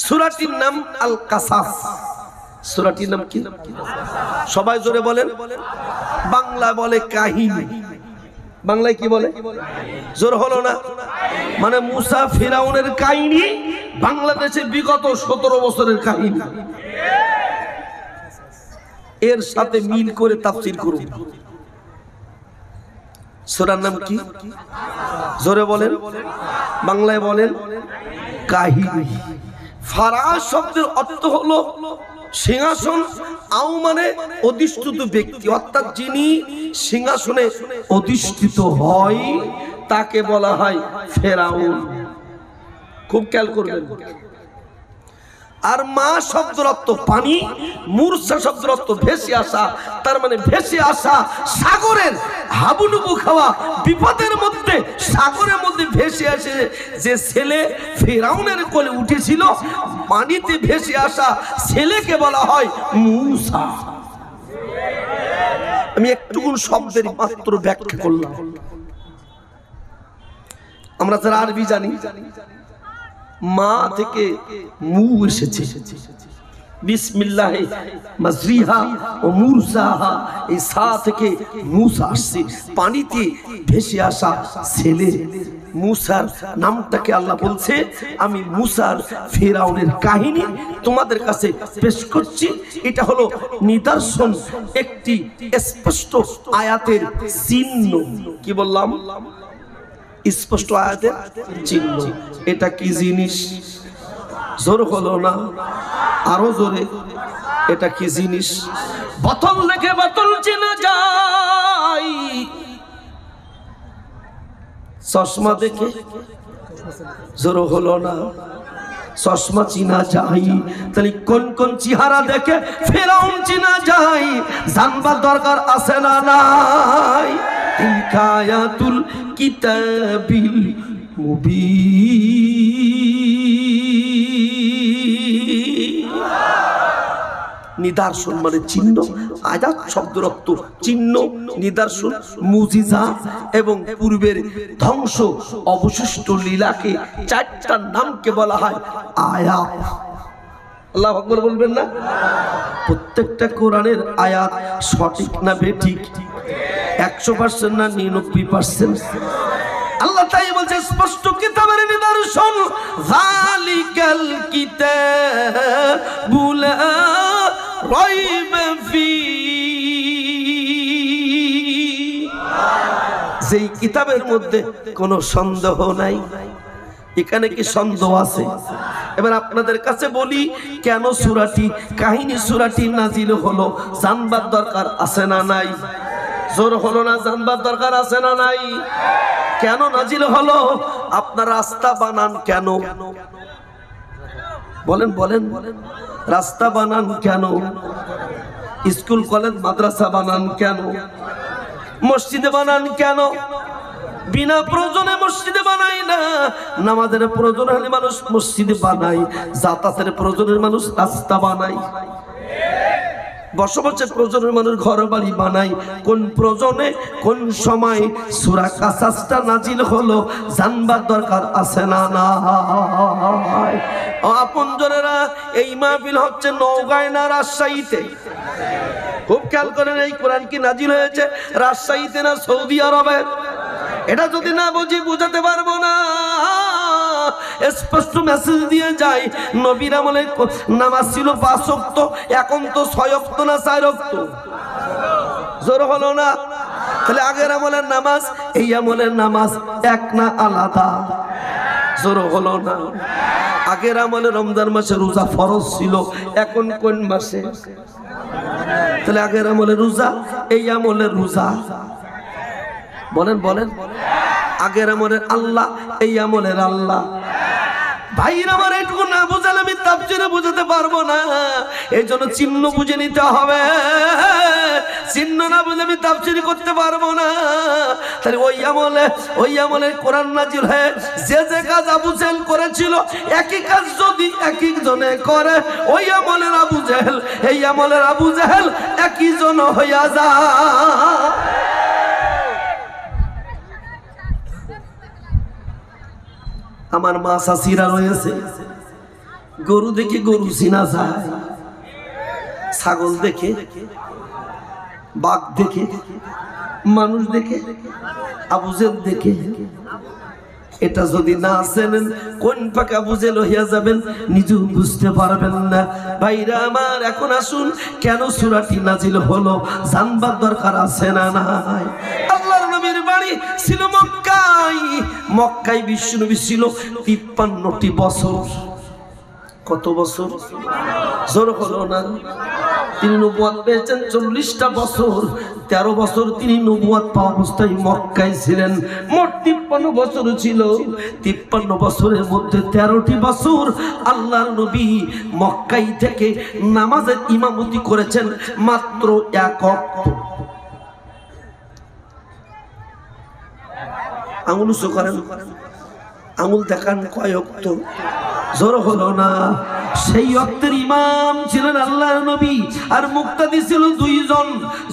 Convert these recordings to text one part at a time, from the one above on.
সূরাটির নাম আল কাসাস। সূরাটির নাম কি? সবাই জোরে বলেন। বাংলা বলে কাহিনী। বাংলায় কি বলে? জোর হলো না? মানে মুসা ফিরাউনের কাহিনী বাংলাদেশে বিগত 17 বছরের কাহিনী। এর সাথে মিল করে তাফসীর করুন। সূরার নাম কি? জোরে বলেন। বাংলায় বলেন কাহিনী। ফারাজ শব্দের অর্থ হলো সিংহাসন, আও মানে অধিষ্ঠিত ব্যক্তি, অর্থাৎ যিনি সিংহাসনে অধিষ্ঠিত হয় তাকে বলা হয় ফেরাউন। খুব খেয়াল করবেন। আর মা শব্দের অর্থ পানি, মূর্ছা শব্দের অর্থ ভেসে আসা, তার মানে ভেসে আসা সাগরের হাবুডুবু খাওয়া, বিপদের মধ্যে সাগরের মধ্যে ভেসে আসে যে ছেলে ফেরাউনের কোলে উঠেছিল, পানিতে ভেসে আসা ছেলেকে বলা হয় মূসা। আমি একটুকুন শব্দের মাত্র ব্যাখ্যা করলাম। আমরা যারা আরবি জানি, মা থেকে মু এসেছে, বিসমিল্লাহ মাজরিহা ও মুরসাহা, এই সা থেকে মুসা আসছে, পানিতে ভেসে আসা ছেলে মুসার নামটাকে আল্লাহ বলছে আমি মুসার ফেরাউনের কাহিনী তোমাদের কাছে পেশ করছি। এটা হলো নিদর্শন, একটি স্পষ্ট আয়াতের চিহ্ন। কি বললাম? স্পষ্ট আয়াতের চিহ্ন। এটা কি জিনিস? জোর হলো না? আরো জোরে। এটা কি জিনিস? বোতল দেখে বোতল চেনা যায়, চশমা দেখে, জোর হলো না, চশমা চিনা যায়। তাহলে কোন কোন চেহারা দেখে ফেরাউন চিনা যায়? জানবার দরকার আছে না নাই? হিকায়াতুল কিতাবিল মুবিন। নিদর্শন মানে চিহ্ন। আয়াত শব্দের অর্থ চিহ্ন, নিদর্শন, মুজিজা এবং পূর্বের ধ্বংস অবশিষ্ট লীলাকে, চারটা নামকে বলা হয় আয়াত। আল্লাহু আকবার বলবেন না? প্রত্যেকটা কোরআনের আয়াত সঠিক না বেঠিক? 100% না 99%? আল্লাহ তাই বলছে স্পষ্ট কিতাবের নিদর্শন, যালিকাল কিতাবু লা রাইবা ফি, যেই কিতাবের মধ্যে কোনো সন্দেহ নাই। এখানে কি সন্দেহ আছে? এবার আপনাদের কাছে বলি, কেন সূরাটি কাহিনী সূরাটি নাজিল হলো? জানবার দরকার আছে না নাই? জোর হলো না? জানবার দরকার আছে না নাই? কেন নাজিল হলো? আপনার রাস্তা বানান কেন? বলেন বলেন। রাস্তা বানান কেন? স্কুল কলেজ মাদ্রাসা বানান কেন? মসজিদে বানান কেন? বিনা প্রয়োজনে মসজিদে বানাই না। নামাজের প্রয়োজন হলে মানুষ মসজিদে বানায়, যাতায়াতের প্রয়োজনের মানুষ রাস্তা বানায়, বসবাসের প্রয়োজনের মানুষ ঘর বাড়ি বানায়। কোন প্রয়োজনে কোন সময় সূরা কাসাসটা নাজিল হলো জানবার দরকার আছে না নাই? আপনজনেরা, এই মাহফিল হচ্ছে নওগাঁয় না রাজশাহীতে? খুব খেয়াল করেন, এই কোরআন কি নাজিল হয়েছে রাজশাহীতে না সৌদি আরবে? এটা যদি না বুঝি বুঝাতে পারবো না। স্পষ্ট মেসেজ দিয়ে যাই, নবীর আমলে নামাজ ছিল 5 ওয়াক্ত, এখন তো 6 ওয়াক্ত না 4 ওয়াক্ত? জোর হলো না? তাহলে আগের আমলের নামাজ এই আমলের নামাজ এক না আলাদা? জোর হলো না? আগের আমলে রমজান মাসে রোজা ফরজ ছিল, এখন কোন মাসে? তাহলে আগের আমলে রোজা, এই আমলের রোজা। বলেন বলেন। আগের আমলের আল্লাহ, এই আমলের আল্লাহ। ভাইরা আমার, এটুকু না বুঝালে আমি তাফসীরে বুঝাতে পারবো না। এই জন্য চিহ্ন বুঝে নিতে হবে। চিহ্ন না বুঝলে আমি তাফসীর করতে পারবো না। তাহলে ওই আমলে কোরআন নাজিল হয়ে যে যে কাজ আবু জেহেল করেছিল, একই কাজ যদি একই জনে করে, ওই আমলের আবু জেহেল এই আমলের আবু জেহেল একই জন হইয়া যায়। আমার মা চাচিরা রয়েছে, গরু দেখে গরু চিনা যায়, ছাগল দেখে, বাঘ দেখে, মানুষ দেখে, আবু জেল দেখে। এটা যদি না চেনেন কোন পাকা আবু জেল হইয়া যাবেন নিজেও বুঝতে পারবেন না। ভাইরা আমার, এখন আসুন কেন সূরাটি নাজিল হলো জানবার দরকার আছে না নাই? আল্লাহর নবীর বাড়ি ছিল মক্কায়। মক্কায় বিশ্বনবী ছিল 53টি বছর। কত বছর? জোর হলো না? তিনি নবুয়ত পেয়েছেন 40টা বছর। 13 বছর তিনি নবুয়ত পাওয়া অবস্থায় মক্কায় ছিলেন। মোট 53 বছর ছিল। 53 বছরের মধ্যে 13টি বছর আল্লাহর নবী মক্কায় থেকে নামাজের ইমামতি করেছেন মাত্র 1 ওয়াক্ত। আঙুল উঁচু করেন, আঙুল দেখান কয় ওয়াক্ত? জোর হলো না? সেই ওয়াক্তের ইমাম ছিলেন আল্লাহর নবী, আর মুক্তাদি ছিল 2 জন।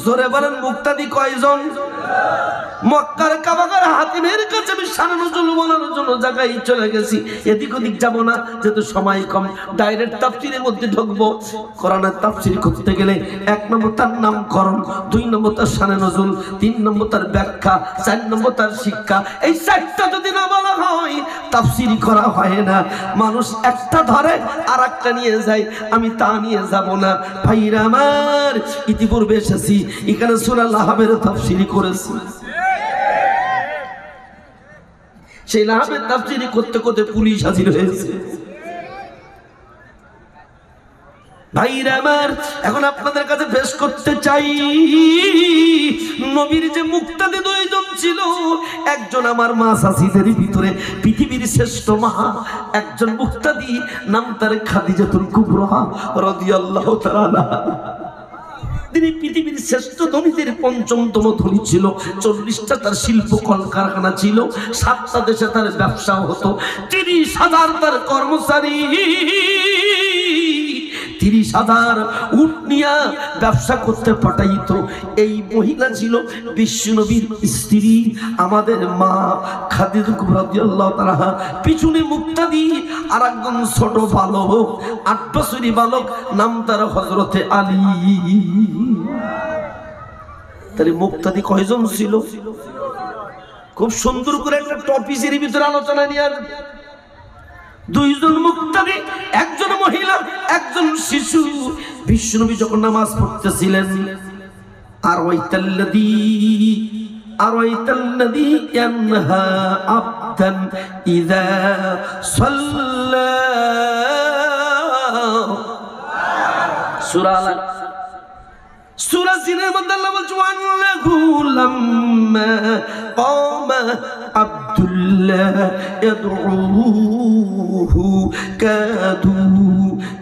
জোরে বলেন, মুক্তাদি কয়জন? মক্কার কাবাগার হাতিমের কাছে আমি শানে নজুল বলানোর জন্য জায়গায় চলে গেছি। এদিক ওদিক যাব না, যেহেতু সময় কম। ডাইরেক্ট তাফসীরের মধ্যে ঢুকবো। কোরআনের তাফসীর করতে গেলে 1 নম্বর তার নামকরণ, 2 নম্বর তার শানে নজুল, 3 নম্বর তার ব্যাখ্যা, 4 নম্বর তার শিক্ষা। এই 4টা যদি না বলা হয় তাফসীর করা হয় না। মানুষ একটা ধরে আর একটা নিয়ে যায়, আমি তা নিয়ে যাব না। ভাইরা আমার, ইতিপূর্বে এসেছি এখানে সূরা লাহাবের তাফসীর করেছি। সেই লাহাবের তাফসীর করতে করতে পুলিশ হাজির হয়েছে। ভাইরা আমার, এখন আপনাদের কাছে পেশ করতে চাই নবীর যে মুক্তাদি 2 জন ছিল। একজন আমার মা সাসিদের ভিতরে পৃথিবীর শ্রেষ্ঠ মা, একজন মুক্তাদি, নাম তার খাদিজাতুল কুবরা রাদিয়াল্লাহু তাআলা। তিনি পৃথিবীর শ্রেষ্ঠ ধনীদের 5মতম ধনী ছিল। 40টা তার শিল্প কলকারখানা ছিল, 7টা দেশে তার ব্যবসা হতো, 30,000 তার কর্মচারী, 30,000 উট নিয়ে ব্যবসা করতে পাঠাইত। এই মহিলা ছিল বিশ্বনবীর স্ত্রী, আমাদের মা খাদিজা কুবরা রাদিয়াল্লাহু তাআলা। পিছনে মুক্তাদি, আর একজন ছোট বালক, 8 বছরের বালক, নাম তার হযরতে আলী। তাহলে মুক্তাদি কয়জন ছিল? খুব সুন্দর করে একটা টপিকের ভিতরে আলোচনা নিয়ে 2 জন মুক্তাদি, একজন মহিলা, একজন শিশু। বিশ্বনবী যখন নামাজ পড়তেছিলেন, আর ওয়াইতাল্লাযী ইয়ানহা আবদান ইযা সাল্লা। সূরা জিনের মধ্যে আল্লাহ বলছেন, ওয়ান্নাহু লাম্মা ক্বামা আব্দুল্লাহ ইয়াদউহু কাদু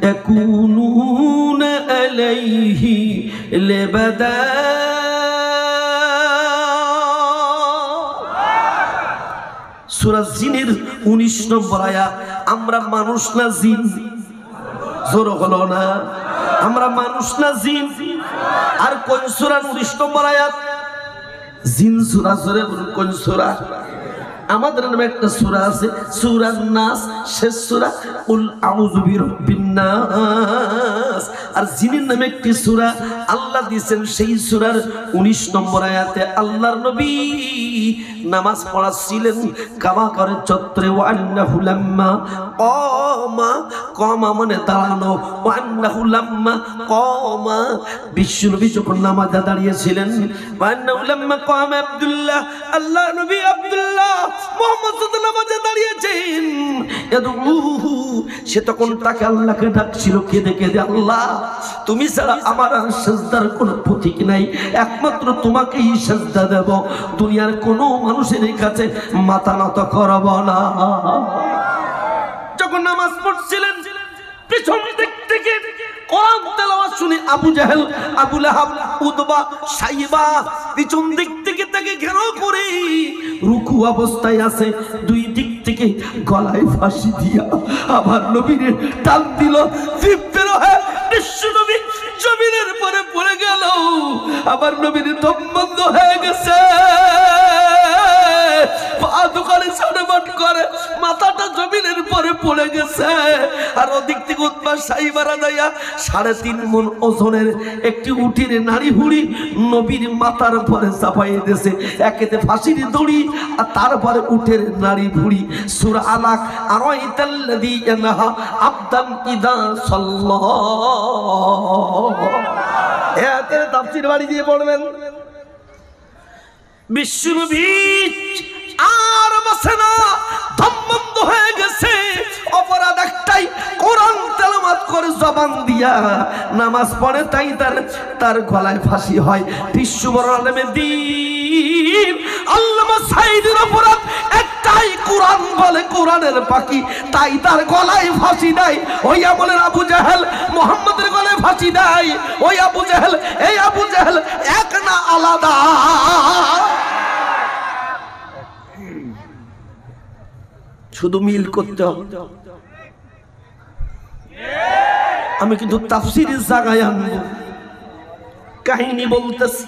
ইয়াকুনুনা আলাইহি লিবাদা। সূরা জিনের 19 নম্বর আয়াত। আমরা মানুষ না জিন? জোর হলো না? আমরা মানুষ না জিন? আর কোন সূরা 19 নম্বর আয়াত? জিন সূরা। জোরে বলুন, কোন সূরা? আমাদের নামে একটা সূরা আছে, সূরা নাস, শেষ সূরা কুল আউযু বিরাব্বিন নাস। আর জিনের নামে একটি সূরা আল্লাহ দিয়েছেন, সেই সূরার 19 নম্বর আয়াতে আল্লাহর নবী নামাজ পড়াচ্ছিলেন কাবা ঘরের চত্বরে। ওয়ান্নাহু লাম্মা ক্বামা মানে দাঁড়ানো, ওয়ান্নাহু লাম্মা ক্বামা বিশ্বনবী যখন নামাজে দাঁড়িয়েছিলেন, ওয়ান্নাহু লাম্মা ক্বামা আব্দুল্লাহ, আল্লাহ নবী আব্দুল্লাহ মুহাম্মদ সাল্লাল্লাহু নামাজে দাঁড়িয়েছেন। ইয়াদউহু, সে তখন তাকে আল্লাহকে ডাকছিল কেঁদে কেঁদে, আল্লাহ তুমি ছাড়া আমার আর সিজদার কোনো প্রতীক নাই, একমাত্র তোমাকেই সিজদা দেব, দুনিয়ার কোনো মানুষের কাছে মাথা নত করব না। যখন নামাজ পড়ছিলেন, পিছন দিক থেকে কোরআন তেলাওয়াত শুনে আবু জাহেল, আবু লাহাব, উতবা, সাইবা পিছন দিক থেকে তাকে ঘেরাও করে রুকু অবস্থায় আছে। 2 দিক থেকে গলায় ফাঁসি দিয়া আবার নবীর টান দিল। বিশ্বনবী জমিনের পরে পড়ে গেল, আবার নবীর দম বন্ধ হয়ে গেছে। পা দোকানে ছটফট করে, মাথাটা জমিনের পরে পড়ে গেছে। আর ওদিক থেকে উৎপাত সাইবারা যাইয়া 3.5 মণ ওজনের একটি উটির নাড়ি হুড়ি নবীর মাথার পরে চাপাইয়ে দিয়েছে। একেতে ফাঁসির দড়ি আর তারপরে উটের নাড়ি ভুড়ি। সূরা আলাক আরাইতাল্লাযী ইয়ানহা আবদান ইদা সাল্লাল্লাহু। এতে তাফসীর বাড়ি দিয়ে পড়বেন। বিশ্বনবী আর বসে না, দম বন্ধ হয়ে গেছে। অপরাধ একটাই, কোরআন তেলাওয়াত করে জবান দিয়া নামাজ পড়ে, তাই তার গলায় ফাঁসি হয়। বিশ্ববর আলেমে দ্বীন আল্লামা সাঈদীর অপরাধ একটাই, কোরআন বলে কোরআনের পাখি, তাই তার গলায় ফাঁসি দেয়। ওই আমলের আবু জাহেল মুহাম্মদের গলায় ফাঁসি দেয়। ওই আবু জাহেল এই আবু জাহেল এক না আলাদা? শুধু মিল করতে হবে। আমি কিন্তু তাফসীরের জায়গায় আনবো, কাহিনী বলতেছি।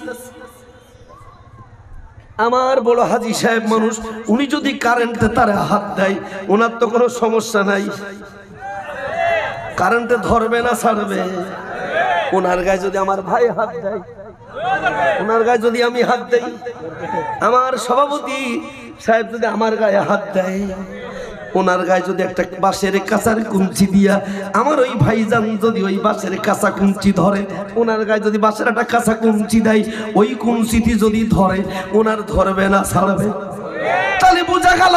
আমার বড় হাজী সাহেব মানুষ, উনি যদি কারেন্টে তার হাত দেয় ওনার তো কোনো সমস্যা নাই, কারেন্টে ধরবে না ছাড়বে। ওনার গায়ে যদি আমার ভাই হাত দেয়, ওনার গায়ে যদি আমি হাত দেই, আমার সভাপতি সাহেব যদি আমার গায়ে হাত দেয়, ওনার গায়ে যদি একটা বাঁশের কাঁচার কুঞ্চি দিয়া আমার ওই ভাইজান যদি ওই বাঁশের কাঁচা কুঞ্চি ধরে, ওনার গায়ে যদি বাঁশের একটা কাঁচা কুঞ্চি দেয়, ওই কুঞ্চিটি যদি ধরে ওনার ধরবে না ছাড়বে। তাহলে বোঝা গেল,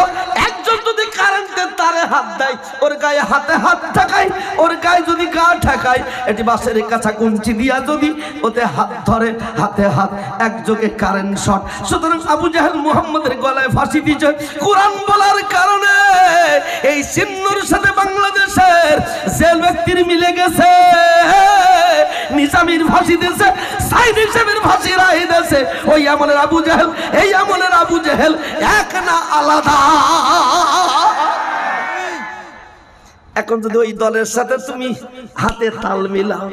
একজন যদি কারেন্টের তারে হাত দেয়, ওর গায়ে হাতে হাত ঠেকায়, ওর গায়ে যদি গা ঠেকায়, এটি বাঁশের কাঁচা কুঞ্চি দিয়া যদি ওতে হাত ধরে, হাতে হাত, একযোগে কারেন্ট শট। সুতরাং আবু জাহেল মুহাম্মদের গলায় ফাঁসি দিয়েছে কোরআন বলার কারণে। এই সিন্নুর সাথে বাংলাদেশের জেল ব্যক্তির মিলে গেছে। নিজামীর ফাঁসি দিয়েছে, সাঈদী সাহেবের ফাঁসি রায় দিয়েছে। ওই আমলের আবু জাহেল এই আমলের আবু জাহেল এক না আলাদা? এখন যদি ওই দলের সাথে তুমি হাতে তাল মিলাও,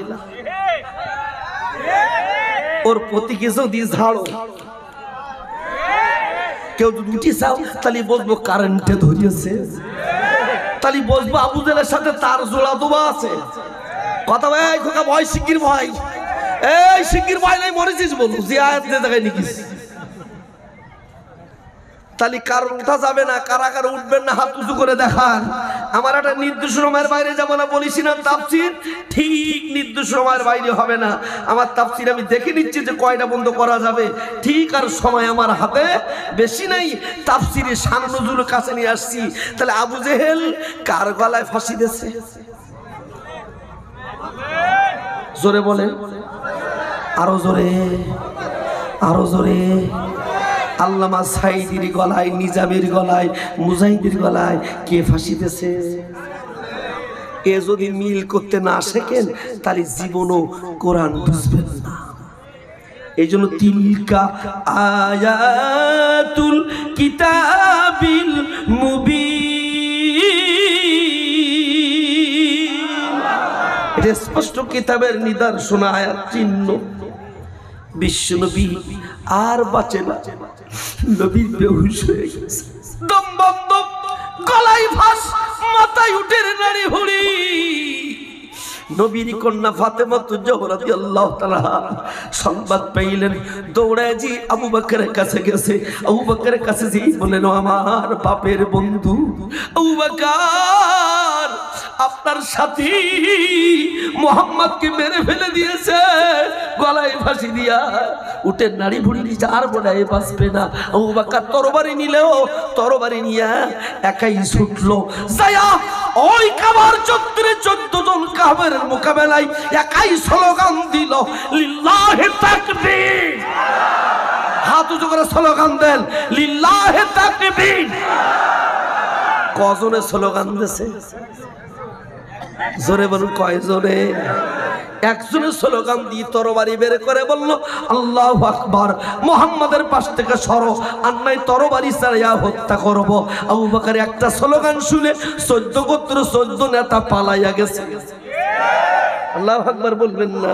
ওর প্রতীকে যদি ঝাড়ো, কেউ যদি উঠি চাও, তাহলে বলবো কারেন্টে ধরিয়েছে, তাহলে বলবো আবু জাহেলের সাথে তার জোড়া দোবা আছে। কথা ভাই খোকা ভয় শিগগির ভয়, এই শিগগির ভয় নাই মরেছিস বলু যে আয়াত দেখায় নিকিস। তাহলে কারণ উঠা যাবে না, কারাগারে উঠবেন না, হাত উঁচু করে দেখান। আমার একটা নির্দিষ্ট সময়ের বাইরে যাবো না বলিস না, তাফসীর ঠিক নির্দিষ্ট সময়ের বাইরে হবে না। আমার তাফসীর আমি দেখে নিচ্ছি যে কয়টা বন্ধ করা যাবে, ঠিক আর সময় আমার হাতে বেশি নাই। তাফসীরে শান নজরুলের কাছে নিয়ে আসছি। তাহলে আবু জেহেল কার গলায় ফাঁসি দিয়েছে? জোরে বলেন, আরো জোরে, আরো জোরে। আল্লামা সাঈদীর গলায়, নিজামীর গলায়, মুজাহিদের গলায় কে ফাঁসি দিয়েছে? এ যদি মিল করতে না শেখেন তাহলে জীবনও কোরআন বুঝবেন না। এই জন্য তিলকা আয়াতুল কিতাবিল মুবিন, এটা স্পষ্ট কিতাবের নিদর্শন, আয়াত চিহ্ন। বিশ্বনবী আর বাঁচে না, নবী বেহুশ হয়ে গেছে, দম বন্ধ, গলায় ফাঁস, মাথায় উটের নাড়ি হুড়ি। নবীর কন্যা ফাতেমা জোহরা রাদিয়াল্লাহু তাআলা সংবাদ পাইলেন, দৌড়ায় জি আবু বকরের কাছে গেছে। আবু বকরের কাছে জি বলেন, আমার বাপের বন্ধু আবু বকর, আপনার সাথী মুহাম্মদকে মেরে ফেলে দিয়েছে গলায় ফাঁসি দিয়া, উটের নাড়ি ভুড়ি নিচে, আর বোধহয় বাঁচবে না। আবু বকর তরবারি নিলেও তরবারি নিয়ে একাই ছুটলো, যায়া ওই কাবার চত্বরে 14 জন কাফেরের মোকাবেলায় একাই স্লোগান দিল, লিল্লাহি তাকবীর। হাত উঁচু করে স্লোগান দেন, লিল্লাহি তাকবীর। কজনে স্লোগান দিয়েছে? জোরে বলুন, কয়জনে? একজনের স্লোগান দিয়ে তরবারি বের করে বলল, আল্লাহু আকবার, মুহাম্মাদের পাশ থেকে সরো, আর নাই তরবারি ছাড়িয়া হত্যা করব। আবু বকর একটা স্লোগান শুনে 14 গোত্র 14 নেতা পালাইয়া গেছে। আল্লাহু আকবার বলবেন না?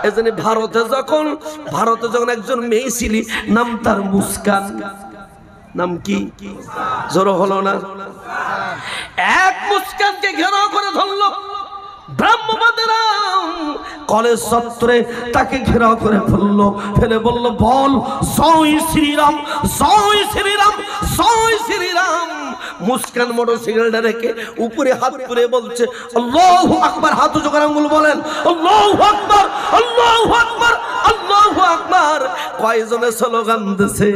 এজন্য ভারতে যখন একজন মেয়ে ছিল, নাম তার মুস্কান, নাম কি? জোরে হলো না? এক মুস্কানকে ঘেরাও করে ধরলো ব্রাহ্মবাদেরা, কলেজ চত্বরে তাকে ঘেরাও করে ফেললো, ফেলে বলল, বল জয় শ্রীরাম, জয় শ্রীরাম, জয় শ্রীরাম। মুস্কান মোটরসাইকেলটা রেখে উপরে হাত তুলে বলছে আল্লাহু আকবার। হাত উঁচু করে আঙ্গুল বলেন আল্লাহু আকবার, আল্লাহু আকবার, আল্লাহু আকবার। কয়জনে স্লোগান দিছে?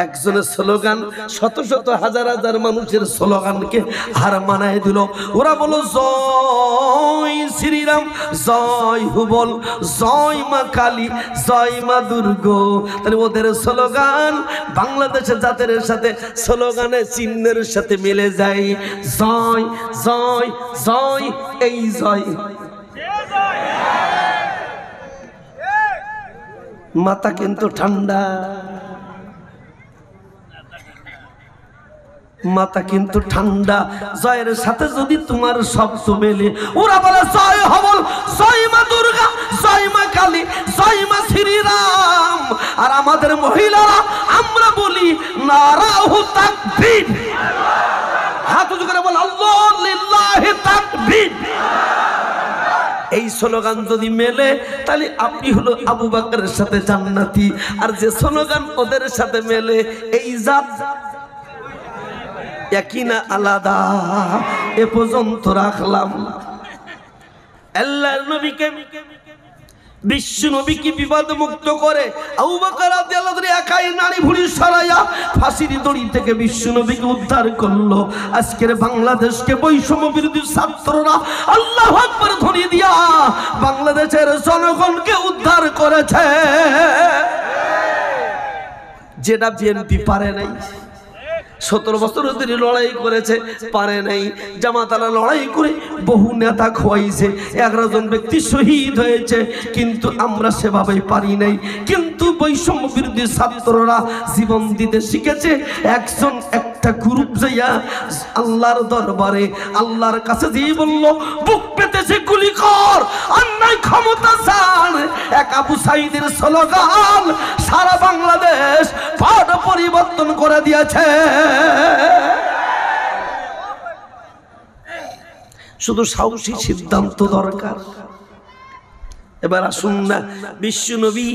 একজনের স্লোগান শত শত হাজার হাজার মানুষের স্লোগানকে হার মানায় দিল। ওরা বলো জয় শ্রীরাম, জয় হুবল, জয় মা কালী, জয় মা দুর্গা। তাহলে ওদের স্লোগান বাংলাদেশের জাতের সাথে স্লোগানে চিহ্নের সাথে মিলে যায়। জয় জয় জয়, এই জয়। মাথা কিন্তু ঠান্ডা, মাথা কিন্তু ঠান্ডা। জয়ের সাথে যদি তোমার শব্দ মেলে, ওরা বলে জয় হবল, জয় মা দুর্গা, জয় মা কালী, জয় মা শ্রীরাম। আর আমাদের মহিলারা আমরা বলি নারাহু তাকবীর। হাত উঁচু করে বল আল্লাহু লিল্লাহি তাকবীর। এই স্লোগান যদি মেলে তাহলে আপনি হলো আবু বকরের সাথে জান্নাতি। আর যে স্লোগান ওদের সাথে মেলে, এই জাত একই না আলাদা। এ পর্যন্ত রাখলাম। আল্লাহর নবীকে, বিশ্ব নবীকে বিবাদ মুক্ত করে আবু বকর রাদিয়াল্লাহু আনহু একাই নারী ভুঁড়ি সরাইয়া ফাঁসির দড়ি থেকে বিশ্ব নবীকে উদ্ধার করলো। আজকের বাংলাদেশকে বৈষম্য বিরোধী ছাত্ররা আল্লাহু আকবার ধ্বনি দিয়া বাংলাদেশের জনগণকে উদ্ধার করেছে, যেটা বিএনপি পারে নাই। 17 বছর ধরে লড়াই করেছে, পারে নাই। জামাতারা লড়াই করে বহু নেতা খোয়াইছে, 11 জন ব্যক্তি শহীদ হয়েছে, কিন্তু আমরা সেভাবেই পারি নাই। কিন্তু বৈষম্য বিরোধী ছাত্ররা জীবন দিতে শিখেছে। একজন একটা গ্রুপ যাইয়া আল্লাহর দরবারে আল্লাহর কাছে দিয়ে বলল, বুক পেতেছে গুলি কর, অন্যায় ক্ষমতা চান। এক আবু সাইদের স্লোগান সারা বাংলাদেশ পাঠ পরিবর্তন করে দিয়েছে। শুধু সাহসী সিদ্ধান্ত দরকার। এবার আসুন না, বিশ্ব নবী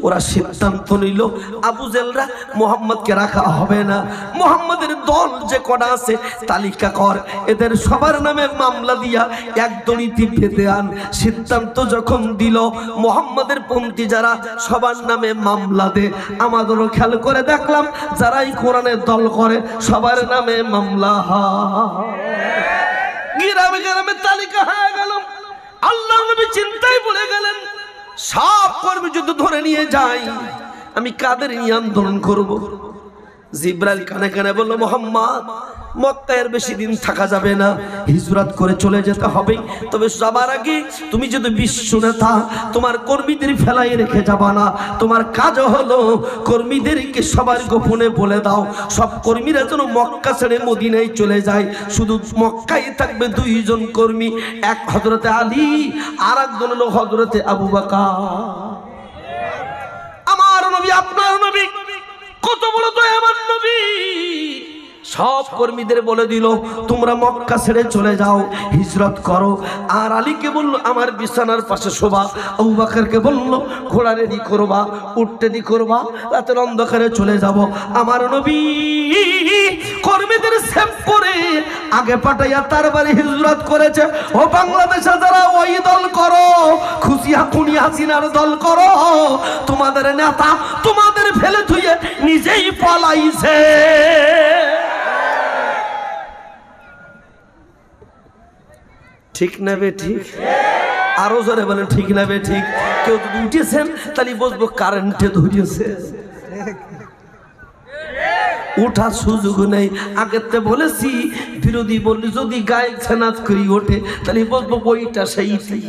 ওরা সিদ্ধান্ত নিল আবু জেলরা মুহাম্মদকে রাখা হবে না। মুহাম্মদের দল যে কটা আছে তালিকা কর, এদের সবার নামে মামলা দিয়া এক দড়িতে বেঁধে আন। সিদ্ধান্ত যখন দিল মুহাম্মদের পন্থী যারা সবার নামে মামলা দে। আমাদেরও খেয়াল করে দেখলাম যারাই কোরআনের দল করে সবার নামে মামলা হয়। গ্রামে গ্রামে তালিকা হয়ে গেল। আল্লাহ নবী চিন্তায় পড়ে গেলেন, সব কর্মী যদি ধরে নিয়ে যাই আমি কাদের নিয়ে আন্দোলন করব? জিবরাইল কানে কানে বলল, মুহাম্মদ মক্কায় বেশি দিন থাকা যাবে না, হিজরত করে চলে যেতে হবে। তবে সবার আগে তুমি যদি বিশ্ব নেতা, তোমার কর্মীদের ফেলাই রেখে যাবা না। তোমার কাজ হলো কর্মীদেরকে সবার গোপনে বলে দাও সব কর্মীরা যেন মক্কা ছেড়ে মদিনায় চলে যায়। শুধু মক্কায় থাকবে 2 জন কর্মী, এক হযরতে আলী আর একজন হলো হযরতে আবু বকর। আমার নবী, আপনার নবী কত বড় দয়াবান নবী। সব কর্মীদের বলে দিল তোমরা মক্কা ছেড়ে চলে যাও, হিজরত করো। আর আলীকে বলল আমার বিছানার পাশে শোবা। আবু বকরকে বলল ঘোড়া রেডি করবা, উট রেডি করবা, রাতের অন্ধকারে চলে যাব। আমার নবী কর্মীদের সেভ করে আগে পাঠাইয়া তার বাড়ি হিজরত করেছে। ও বাংলাদেশে যারা ওই দল করো, খুশিয়া খুনি হাসিনার দল করো, তোমাদের নেতা তোমাদের ফেলে থুয়ে নিজেই পলাইছে। ঠিক না বে ঠিক? আরো জোরে বলেন ঠিক না বে ঠিক? কেউ যদি উঠেছেন তাহলে বুঝবো কারেন্টে ধরিয়েছে, উঠার সুযোগ নেই। আগেতে বলেছি বিরোধী বললি যদি গায়ে ছেনাত করি ওঠে তাহলে বুঝবো বইটা সেইটি।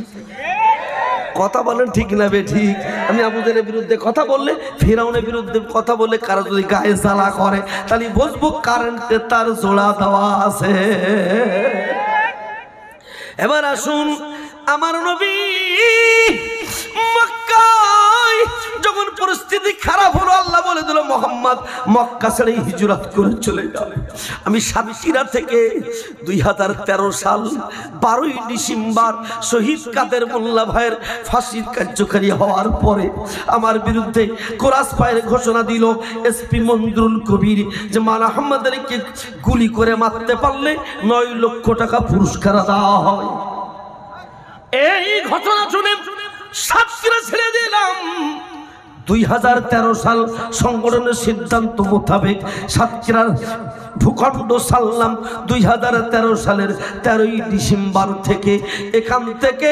কথা বলেন ঠিক না বে ঠিক? আমি আবু জেলের বিরুদ্ধে কথা বললে, ফিরাউনের বিরুদ্ধে কথা বললে কারো যদি গায়ে জ্বালা করে তাহলে বুঝবো কারেন্টে তার জোড়া দেওয়া আছে। এবার আসুন, আমার নবী মক্কায় যখন পরিস্থিতি খারাপ হলো আল্লাহ বলে দিল মুহাম্মদ মক্কা ছেড়ে হিজরত করে চলে যাও। আমি সাতক্ষীরা থেকে 2013 সাল 12ই ডিসেম্বর শহীদ কাদের মোল্লা ভাইয়ের ফাঁসির কার্যকারী হওয়ার পরে আমার বিরুদ্ধে কোরাস ফায়ার ঘোষণা দিল এসপি মঞ্জুরুল কবির যে মান আহমদ আলীকে গুলি করে মারতে পারলে 9 লক্ষ টাকা পুরস্কার দেওয়া হয়। এই ঘটনা শুনে সাতক্ষীরা ছেড়ে দিলাম। 2013 সাল সংগঠনের সিদ্ধান্ত মোতাবেক সাতক্ষীরার ভূখণ্ড সারলাম 2013 সালের 13ই ডিসেম্বর থেকে। এখান থেকে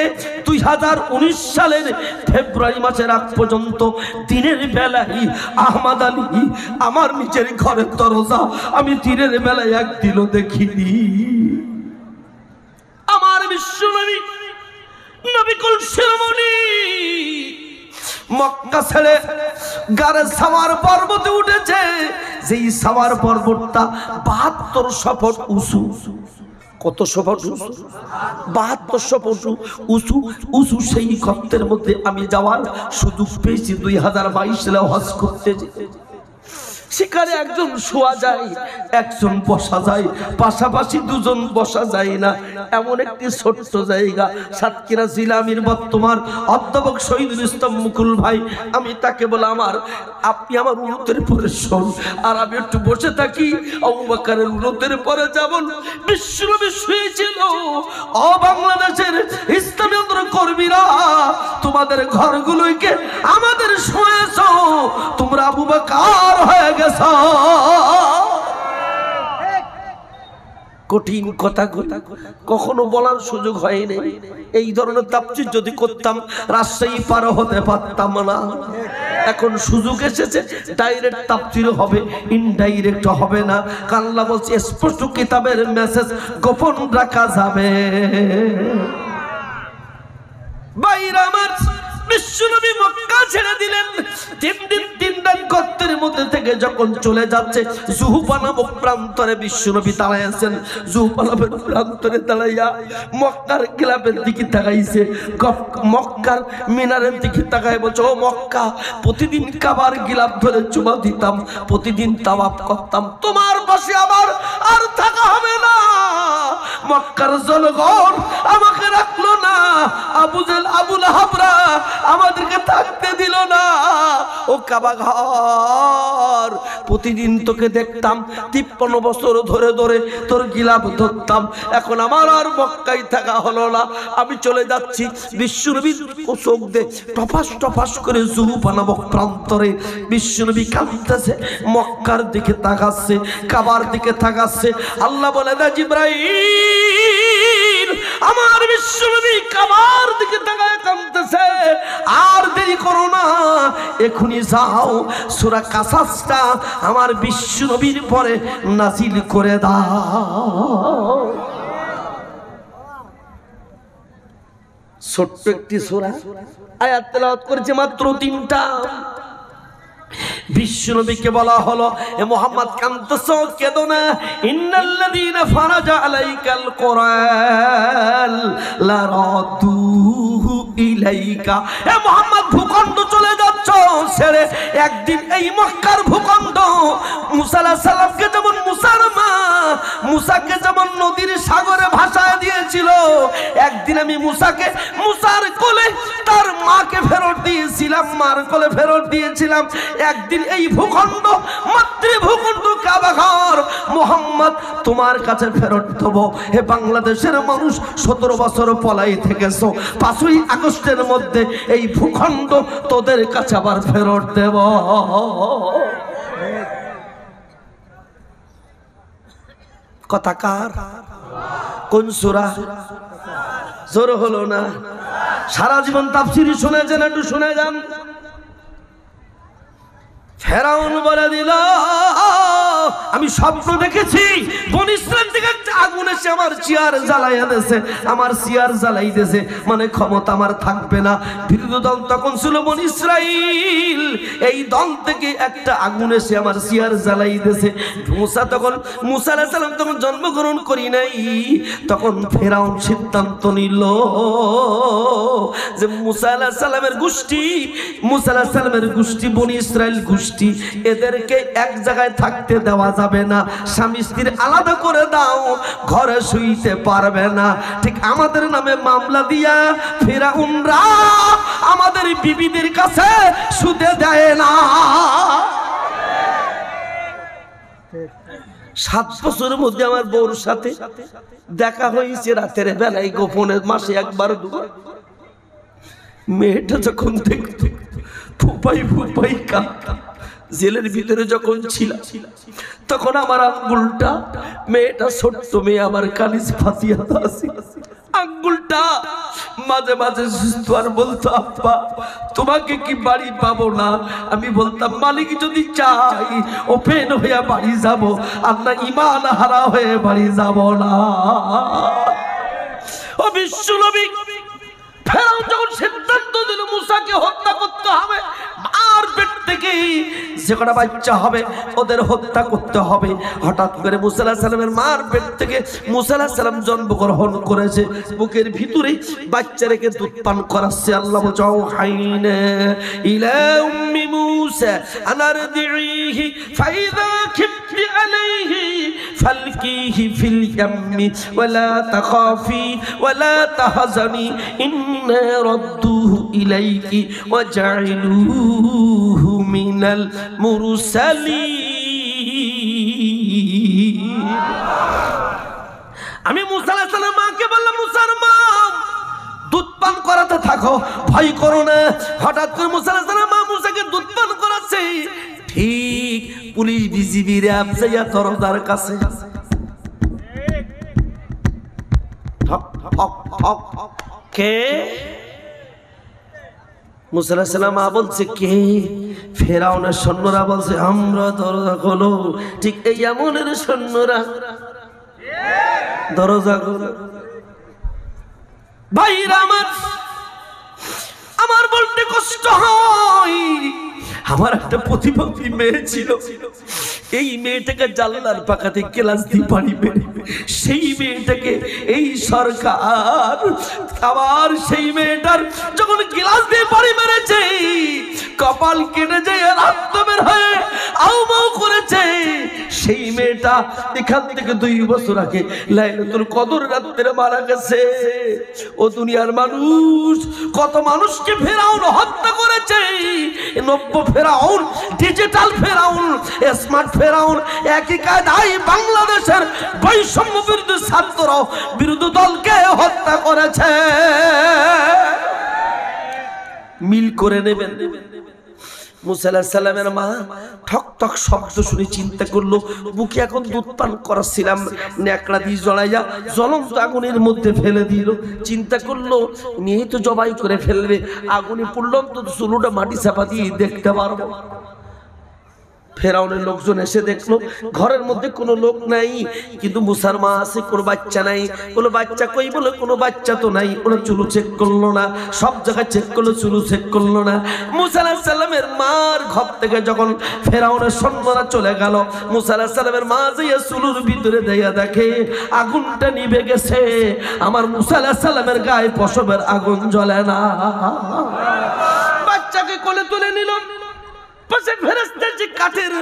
2019 সালের ফেব্রুয়ারি মাসের আগ পর্যন্ত দিনের বেলায় আহমদ আলী আমার নিজের ঘরের দরজা আমি দিনের বেলায় একদিনও দেখিনি। আমার বিশ্বনবী নবিকুল শিরোমণি মক্কা ছেড়ে গারে সাওয়ার পর্বতে উঠেছে। যেই সাওয়ার পর্বতটা 7200 ফুট উঁচু। কতশো ফুট উঁচু? 7200 ফুট উঁচু। উঁচু সেই গর্তের মধ্যে আমি যাওয়ার সুযোগ পেয়েছি 2022 সালে হজ করতে যেতে। সেখানে একজন শোয়া যায়, একজন বসা যায়, পাশাপাশি দুজন বসা যায় না, এমন একটি ছোট্ট জায়গা। সাতক্ষীরা জিলামির বর্তমান অধ্যাপক শহীদুল ইসলাম মুকুল ভাই, আমি তাকে বলে আপনি আমার উন্নতের পরে শোন, আর আমি একটু বসে থাকি। আবু বকরের উন্নতের পরে যেমন বিশ্বনবী শুয়েছিল, ও বাংলাদেশের ইসলামী কর্মীরা তোমাদের ঘরগুলোকে আমাদের শুয়েছ, তোমরা আবু বকর হয়ে গেছ। কঠিন কথা কখনো বলার সুযোগ হয়নি। এই ধরনের তাফসীর যদি করতাম রাজশাহী পার হতে পারতাম না। এখন সুযোগ এসেছে, ডাইরেক্ট তাফসীর হবে, ইনডাইরেক্ট হবে না। আল্লাহ বলছে স্পষ্ট কিতাবের মেসেজ গোপন রাখা যাবে। বাইরে আমার বিশ্বনবী মক্কা ছেড়ে দিলেন। 3 রাত গর্তের মধ্যে থেকে যখন চলে যাচ্ছে, জুহুফা নামক প্রান্তরে বিশ্বনবী দাঁড়াইছেন। জুহুফা নামের প্রান্তরে দাঁড়াইয়া মক্কার গিলাফের দিকে তাকাইছে, মক্কার মিনারের দিকে তাকায় বলছে, ও মক্কা, প্রতিদিন কাবার গিলাফ ধরে চুমা দিতাম, প্রতিদিন তাওয়াফ করতাম, তোমার পাশে আবার আর থাকা হবে না। মক্কার জনগণ আমাকে রাখলো না, আবু জেহেল আবু লাহাবরা আমাদেরকে থাকতে দিল না। ও কাবা ঘর, প্রতিদিন তোকে দেখতাম, 53 বছর ধরে ধরে তোর গিলাফ ধরতাম, এখন আমার আর মক্কায় থাকা হলো না, আমি চলে যাচ্ছি। বিশ্বনবী চোখ দিয়ে টপাস টপাস করে জুহুফা নামক প্রান্তরে বিশ্বনবী কাঁদতেছে, মক্কার দিকে তাকাচ্ছে, কাবার দিকে তাকাচ্ছে। আল্লাহ বলে না জিবরাইল, আমার বিশ্বনবী কাবার দিকে তাকায় কাঁদতেছে, আর দেরি করো না, এখনই যাও সূরা কাসাসটা আমার বিশ্বনবীর পরে নাজিল করে দাও। ছোট্ট একটি সূরা, আয়াত তেলাওয়াত করেছে মাত্র 3টা। বিশ্বনবীকে বলা হলো, এ মুহাম্মদ কাঁদতেছো, কেঁদো না, ইন্নাল্লাযীনা ফারাজা আলাইকাল কুরআন লা রাদুহু ইলাইকা। এ মুহাম্মদ ভূখণ্ড চলে যাচ্ছ ছেড়ে, একদিন এই মক্কার ভূখণ্ড মুসা আলাইহিস সালামকে যেমন মুসাকে যেমন নদীর সাগরে ভাসায় দিয়েছিল, একদিন আমি মুসার কোলে তার মাকে ফেরত দিয়েছিলাম, মার কোলে ফেরত দিয়েছিলাম। একদিন এই ভূখণ্ড, মাতৃভূখণ্ড কাবা ঘর মুহাম্মদ তোমার কাছে ফেরত দেব। হে বাংলাদেশের মানুষ, 17 বছর পলাই থেকেছো, 5ই আগস্টের মধ্যে এই ভূখণ্ড তোদের কাছে আবার ফেরত দেব। কথা কার? কোন সূরা? জোর হলো না? সারা জীবন তাফসীর শুনেছেন, একটু শুনে যান। ফেরাউন বলে দিল, আমি স্বপ্ন দেখেছি, বনী ইসরাইল থেকে আগুন এসে আমার চেয়ার জ্বালাইয়া দিয়েছে, আমার চেয়ার জ্বালাই দিয়েছে, মানে ক্ষমতা আমার থাকবে না। বিরোধী দল তখন ছিল বনি ইসরাইল, এই দল থেকে একটা আগুন এসে আমার চেয়ার জ্বালাই দিয়েছে। মুসা আলাইহিস সালাম তখন জন্মগ্রহণ করি নাই, তখন ফেরাউন সিদ্ধান্ত নিল যে মুসা আলাইহিস সালামের গোষ্ঠী বনি ইসরাইল গোষ্ঠী, এদেরকে এক জায়গায় থাকতে দেওয়া যাবে না, স্বামী স্ত্রী আলাদা করে দাও, ঘরে শুইতে পারবে না। ঠিক আমাদের নামে মামলা দিয়া ফেরাউনরা আমাদের বিবিদের কাছে শুতে দেয় না। 7 বছরের মধ্যে আমার বউর সাথে দেখা হয়েছে রাতের বেলায় গোপনে, মাসে একবার দুবার। মেয়েটা যখন দেখতো ফুপাই ফুপাই কাঁদতো। জেলের ভিতরে যখন ছিল তখন আমার আঙ্গুলটা, মেয়েটা ছোট্ট মেয়ে আমার কালিজ ফাঁসিয়া আছে, আঙ্গুলটা মাঝে মাঝে সুস্থ আর বলতো আব্বা তোমাকে কি বাড়ি পাবো না? আমি বলতাম মালিক যদি চাই ওপেন হয়ে বাড়ি যাব, আর না ইমান হারা হয়ে বাড়ি যাব না। ও বিশ্বনবী, ফেরাউন যখন সিদ্ধান্ত দিল মুসাকে হত্যা করতে হবে, আর পেট থেকে যে কটা বাচ্চা হবে ওদের হত্যা করতে হবে, হঠাৎ করে মুসা আলাইহিস সালামের মার পেট থেকে মুসা আলাইহিস সালাম জন্মগ্রহণ করেছে, বুকের ভিতরে বাচ্চা রেখে দুধ পান করাচ্ছে। আল্লাহ বলছেন হাইনা ইলা উম্মি মুসা আনারদিহি ফাইযা খিফতি আলাইহি ফালকিহি ফিল ইয়াম্মি ওয়ালা তাখাফি ওয়ালা তাহজানি ইন্না রাদ্দুহু ইলাইকি ওয়া জাইলুহু মিনাল মুরসালিন। আমি মুসা আলাইহিস সালাম মাকে বললাম, মুসার মা দুধ পান করাতে থাকো, ভয় করো না। হঠাৎ করে মুসা আলাইহিস সালাম মা মুসাকে দুধ পান করাচ্ছে, ঠিক পুলিশ বিজিবি র‍্যাব যাইয়া দরজার কাছে কে? মুসা আলাইহিস সালাম বলছে কে? ফেরাউনের সৈন্যরা বলছে আমরা, দরজা খোলো। ঠিক এই এমনের সৈন্যরা দরজা খোলো। ভাইরা আমার বলতে কষ্ট হয়, আমার একটা প্রতিবন্ধী মেয়ে ছিল, এই মেয়েটাকে জানলার পাকাতে ক্লাস দিয়ে পানি বের, সেই মেয়েটাকে এই সরকার আবার সেই মেয়েটার যখন গ্লাস দিয়ে পানি মেরেছে, কপাল কেটে যায় রক্ত বের হয়ে আউমাউ করেছে। সেই মেয়েটা এখান থেকে 2 বছর আগে লাইলাতুল কদর রাতে মারা গেছে। ও দুনিয়ার মানুষ, কত মানুষকে ফেরাউন হত্যা করেছে। নব্য ফেরাউন, ডিজিটাল ফেরাউন, স্মার্ট ফেরাউন, একই কায়দায় বাংলাদেশের বৈষম্য বিরোধী ছাত্র বিরোধী দলকে হত্যা করেছে। মিল করে নেবেন। মুসা আলাইহিস সালামের মা ঠক ঠক শব্দ শুনে চিন্তা করলো, বুকে এখন দুধ পান করাচ্ছিলাম, ন্যাকড়া দিয়ে জড়াইয়া জ্বলন্ত আগুনের মধ্যে ফেলে দিল। চিন্তা করলো নিয়ে তো জবাই করে ফেলবে, আগুনে পড়ল তো চুলোটা মাটি চাপা দিয়ে দেখতে পারবো। ফেরাউনের লোকজন এসে দেখলো ঘরের মধ্যে কোনো লোক নাই, কিন্তু মুসার মা আছে, কোনো বাচ্চা নাই। বলো বাচ্চা কই? বলে কোনো বাচ্চা তো নাই। ওরা চুলো চেক করলো না, সব জায়গায় চেক করলো, চুলো চেক করলো না। মুসা আলাইহিস সালামের মার ঘর থেকে যখন ফেরাউনের সৈন্যরা চলে গেল, মুসা আলাইহিস সালামের মা যাইয়া চুলোর ভিতরে দেয়া দেখে আগুনটা নিভে গেছে। আমার মুসা আলাইহিস সালামের গায়ে পশমের আগুন জ্বলে না। বাচ্চাকে কোলে তুলে নিল, পাশে ফেরেশতা যে কাঠের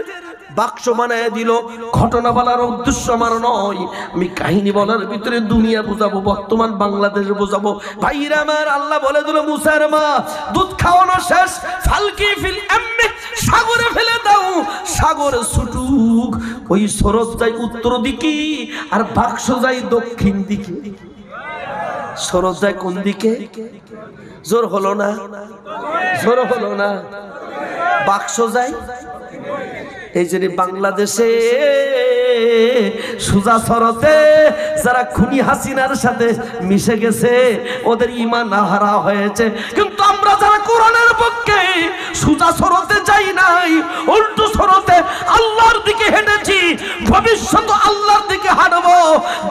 বাক্স বানায় দিল। ঘটনা বলার উদ্দেশ্য আমার নয়, আমি কাহিনী বলার ভিতরে দুনিয়া বোঝাবো, বর্তমান বাংলাদেশ বোঝাবো। ভাইরা আমার, আল্লাহ বলে দিল মুসার মা দুধ খাওয়ানো শেষ, ফালকি ফিল ইয়াম্মি, সাগরে ফেলে দাও। সাগরে ছুটুক, ওই স্রোত যায় উত্তর দিকে আর বাক্স যায় দক্ষিণ দিকে। স্রোত যায় কোন দিকে? জোর হলো না, জোর হলো না। বাক্স যায় এই জন্য বাংলাদেশে সুজা সরতে যারা খুনি হাসিনার সাথে মিশে গেছে ওদের ঈমান হারা হয়েছে। কিন্তু আমরা আমরা যারা কোরআনের পক্ষে সোজা সরতে চাই নাই, উল্টো সরতে আল্লাহর দিকে হেঁটেছি, ভবিষ্যৎ আল্লাহর দিকে হাঁটবো,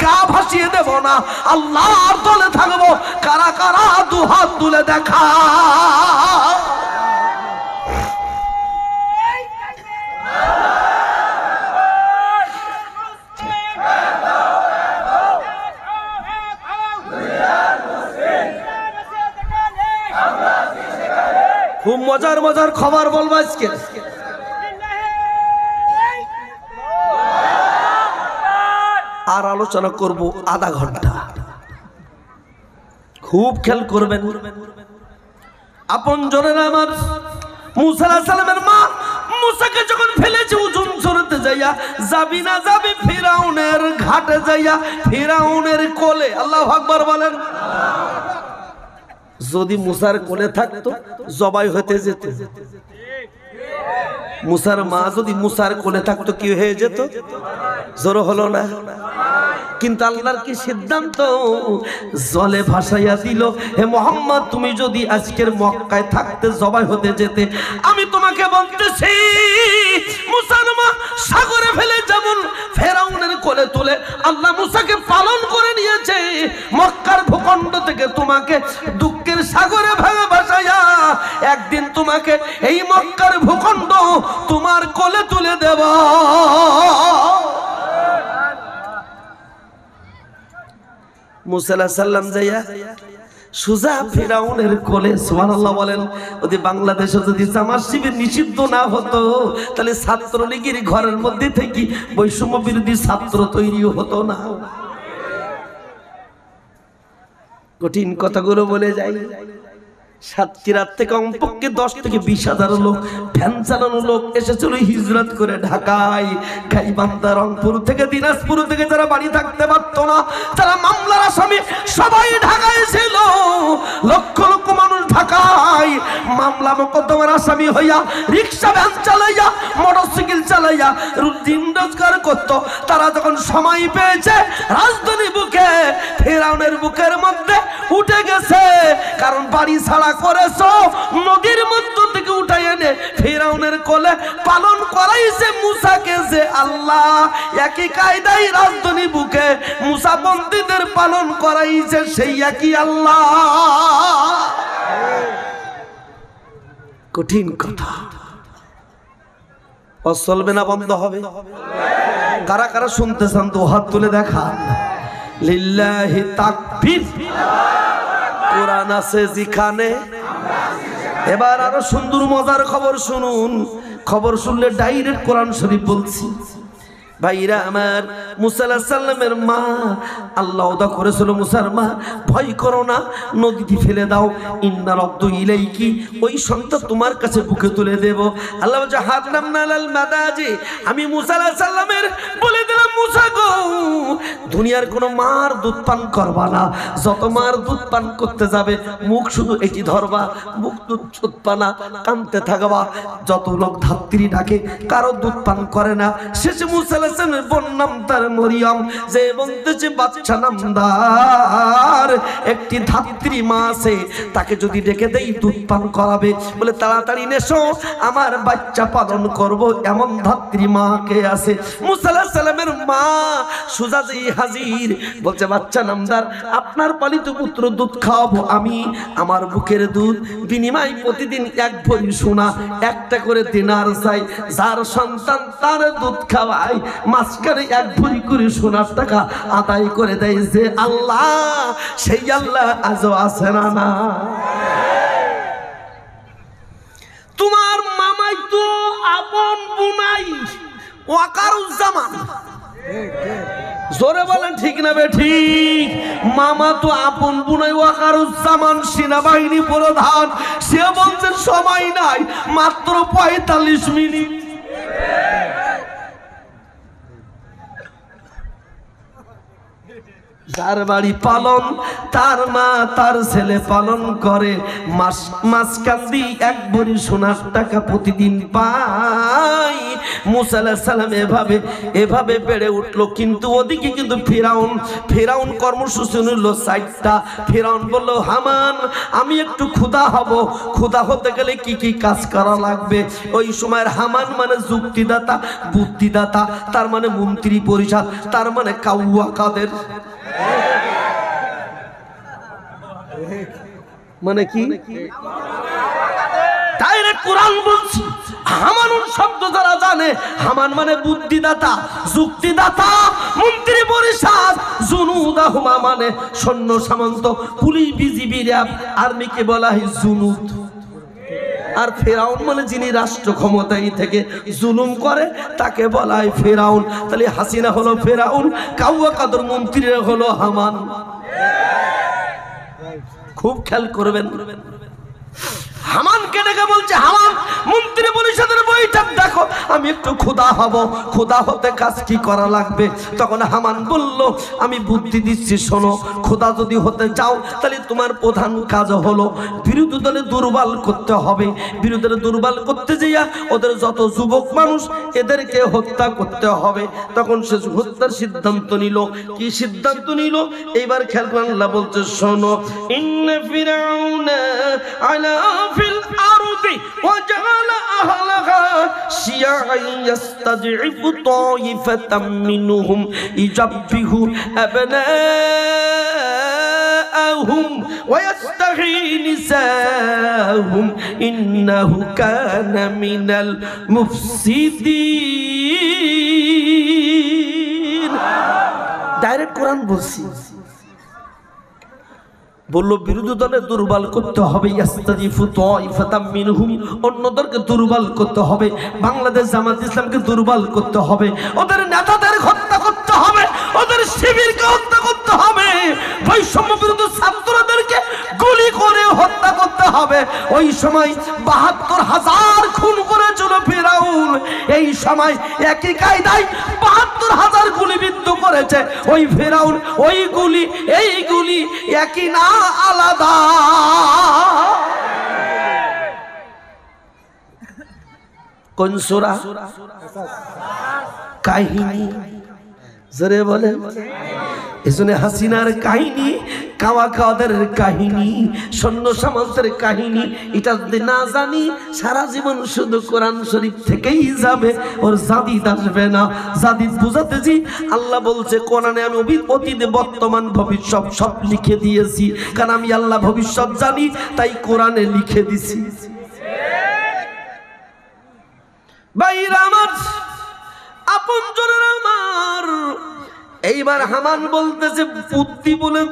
গা ভাসিয়ে দেব না, আল্লাহর দলে থাকবো। কারা কারা দুহাত তুলে দেখা। খুব মজার মজার খবর বলবো আজকে। আর আলোচনা করব আধা ঘন্টা, খুব খেয়াল করবেন। আপন জনের আমার মুসা আলাইহিস সালামের মা মুসাকে যখন ফেলেছে উজুন ছড়তে যাইয়া, যাবি না যাবি ফিরাউনের ঘাটে যাইয়া, ফিরাউনের কোলে। আল্লাহু আকবার বলেন। যদি মুসার কোলে থাকতো জবাই হতে যেত। মুসার মা যদি মুসার কোলে থাকতো কি হয়ে যেত? জোর হলো না? কিন্তু আল্লাহর কি সিদ্ধান্ত, জলে ভাসাইয়া দিল, হে মুহাম্মদ তুমি যদি আজকের মক্কায় থাকতে জবাই হতে যেতে, আমি তোমাকে বলতেছি মুসার মা সাগরে ফেলে যেমন ফেরাউনের কোলে তুলে আল্লাহ মুসাকে পালন করে নিয়েছে, মক্কার ভূখণ্ড থেকে তোমাকে দুঃখের সাগরে ভাঙা ভাসাইয়া একদিন তোমাকে এই মক্কার ভূখণ্ড তোমার কোলে তুলে দেব। মুসা আলাইহিস সালাম যাইয়া সুজা ফিরাউনের কোলে। সুবহানাল্লাহ বলেন। যদি বাংলাদেশে যদি জামাত শিবির নিষিদ্ধ না হতো, তাহলে ছাত্রলীগের ঘরের মধ্যে থেকে বৈষম্য বিরোধী ছাত্র তৈরিও হতো না। কঠিন কথাগুলো বলে যাই। সাতক্ষীরার থেকে কমপক্ষে 10 থেকে 20,000 লোক, ভ্যান চালানো লোক এসেছিল হিজরত করে ঢাকায়। গাইবান্ধা, রংপুর থেকে, দিনাজপুর থেকে যারা বাড়ি থাকতে পারতো না, যারা মামলার আসামি, সবাই ঢাকায় ছিল। লক্ষ লক্ষ মানুষ ঢাকায় মামলা মোকদ্দমার আসামি হইয়া রিক্সা ভ্যান চালাইয়া মোটরসাইকেল চালাইয়া দিন রোজগার করত। তারা যখন সময় পেয়েছে রাজধানী বুকে ফেরাউনের বুকের মধ্যে উঠে গেছে। কারণ বাড়ি ছাড়া করেছো, নদীর মধ্য থেকে উঠাই এনে ফেরাউনের কোলে পালন করাইছে মুসাকে, যে আল্লাহ একই কায়দায় রাজধানী বুকে মুসা বন্দীদের পালন করাইছে সেই একই আল্লাহ। কঠিন কথা, চলবে না, বন্ধ হবে। কারা কারা শুনতে চান তো হাত তুলে দেখা। লিল্লাহি তাকবীর। কোরআন আছে যেখানে। এবার আরো সুন্দর মজার খবর শুনুন। খবর শুনলে ডাইরেক্ট কোরআন শরীফ বলছি। ভাইরা আমার, মুসা আলাইহিস সালামের মা আল্লাহ ওয়াদা করেছিল, মুসার মা ভয় করো না, নদীতে ফেলে দাও, ইন্না রাদ্দু ইলাইকি, ওই সন্তান তোমার কাছে বুকে তুলে দেব। আল্লাহ বলছে হারামনা আলাল মাদাজি, আমি মুসা আলাইহিস সালামের বলে দিলাম মুসা গো, দুনিয়ার কোনো মার দুধ পান করবা না। যত মার দুধ পান করতে যাবে মুখ শুধু এটি ধরবা, মুখ দুধ ছুটবা না, কাঁদতে থাকবা। যত লোক ধাত্রী ডাকে কারো দুধ পান করে না। শেষে মুসা বন্যাম তার মরিয়ম, যে বলতেছে বাচ্চা নামদার একটি ধাত্রী মা আছে, তাকে যদি ডেকে দেই দুধ পান করাবে। বলে তাড়াতাড়ি নেশো, আমার বাচ্চা পালন করব, এমন ধাত্রী মাকে আছে। মুসা আলাইহিস সালামের মা সুজাজি হাজির, বলছে বাচ্চা নামদার আপনার পালিত পুত্র দুধ খাওয়াবো আমি, আমার বুকের দুধ বিনিময় প্রতিদিন 1 ভরি সোনা, একটা করে দিনার চাই। যার সন্তান তার দুধ খাওয়ায়, মাঝখানে 1 ভরি করে সোনার টাকা আদায় করে দেয় যে আল্লাহ, সেই আল্লাহ আজও আছে না? না, তোমার মামাই তো আপন বুনাই ওয়াকারুজ্জামান। জোরে বলেন ঠিক না বেঠিক? মামা তো আপন বুনাই ওয়াকারুজ্জামান, সেনাবাহিনী প্রধান। সে বলছে সময় নাই, মাত্র 45 মিনিট। যার বাড়ি পালন তার মা তার ছেলে পালন করে, মাঝখান দিয়ে এক ভরি সোনার টাকা প্রতিদিন পায়। মুসা আলাইহিস সালাম এভাবে বেড়ে উঠলো। কিন্তু ওদিকে কিন্তু ফেরাউন কর্মসূচি নিল 4টা। ফেরাউন বলল, হামান আমি একটু ক্ষুধা হব, ক্ষুধা হতে গেলে কি কি কাজ করা লাগবে? ওই সময়ের হামান মানে যুক্তিদাতা, বুদ্ধিদাতা, তার মানে মন্ত্রী পরিষদ, তার মানে কাউয়া কাদের, মানে কি ডাইরেক্ট কোরআন বলছি। হামানুন শব্দ যারা জানে, হামান মানে বুদ্ধিদাতা, যুক্তিদাতা, মন্ত্রী পরিষদ। জুনুদাহুমা মানে সৈন্য সামন্ত, পুলিশ, বিজিবি, র্যাব, আর্মিকে বলা হয় জুনুদ। আর ফেরাউন মানে যিনি রাষ্ট্র ক্ষমতায় থেকে জুলুম করে তাকে বলা হয় ফেরাউন। তাহলে হাসিনা হলো ফেরাউন, কাউয়া কাদের মন্ত্রীরা হলো হামান। খুব খেয়াল করবেন। হামানকে ডেকে বলছে, হামান মন্ত্রী পরিষদের বৈঠক দেখো, আমি একটু ক্ষুধা হব, ক্ষুধা হতে কাজ কি করা লাগবে? তখন হামান বলল, আমি বুদ্ধি দিচ্ছি, শোনো, ক্ষুধা যদি হতে চাও তাহলে তোমার প্রধান কাজ হলো বিরোধী দলে দুর্বল করতে হবে। বিরোধী দলে দুর্বল করতে যাইয়া ওদের যত যুবক মানুষ এদেরকে হত্যা করতে হবে। তখন সে হত্যার সিদ্ধান্ত নিল। কি সিদ্ধান্ত নিল? এইবার খেয়াল করে আল্লাহ বলছে, শোনো, ইন্না ফিরাউনা আলা ফিল আরদি ওয়াজাল আহলাহা শিয়াআন ইস্তাদঈফু তাইফাতাম মিনহুম ইজাববিহু আবনাআহুম ওয়া ইস্তাহয়ী নিসাআহুম ইন্নাহু কানা মিনাল মুফসিদিন। ডাইরেক্ট কোরআন বলছি। বলল বিরোধী দলে দুর্বল করতে হবে, অন্যদেরকে দুর্বল করতে হবে, বাংলাদেশ জামাত ইসলামকে দুর্বল করতে হবে, ওদের নেতাদের হত্যা করতে হবে, ওদের শিবিরকে হত্যা করতে হবে, বৈষম্য বিরোধী ছাত্রদেরকে গুলি করে হত্যা করতে হবে। ওই সময় ৭২,০০০ খুন করেছিল ফেরাউন। এই সময় একই কায়দায় ৭২,০০০ গুলিবিদ্ধ করেছে ওই ফেরাউন। ওই গুলি এই গুলি একই না, আলাদা। কোন সূরা? কাহিনী জোরে বলে। এজন্য হাসিনার কাহিনী, কাওয়া কাদের কাহিনী, সৈন্য সামন্তের কাহিনী, এটা যদি না জানি সারা জীবন শুধু কোরআন শরীফ থেকেই যাবে, ওর জাদিদ আসবে না। জাদিদ বুঝাতে জি আল্লাহ বলছে কোরআনে, আমি অতীত বর্তমান ভবিষ্যৎ সব লিখে দিয়েছি, কারণ আমি আল্লাহ ভবিষ্যৎ জানি, তাই কোরআনে লিখে দিছি। ভাইরা আমার, আপনজনের আমার, এইবার হামান বলতেছে,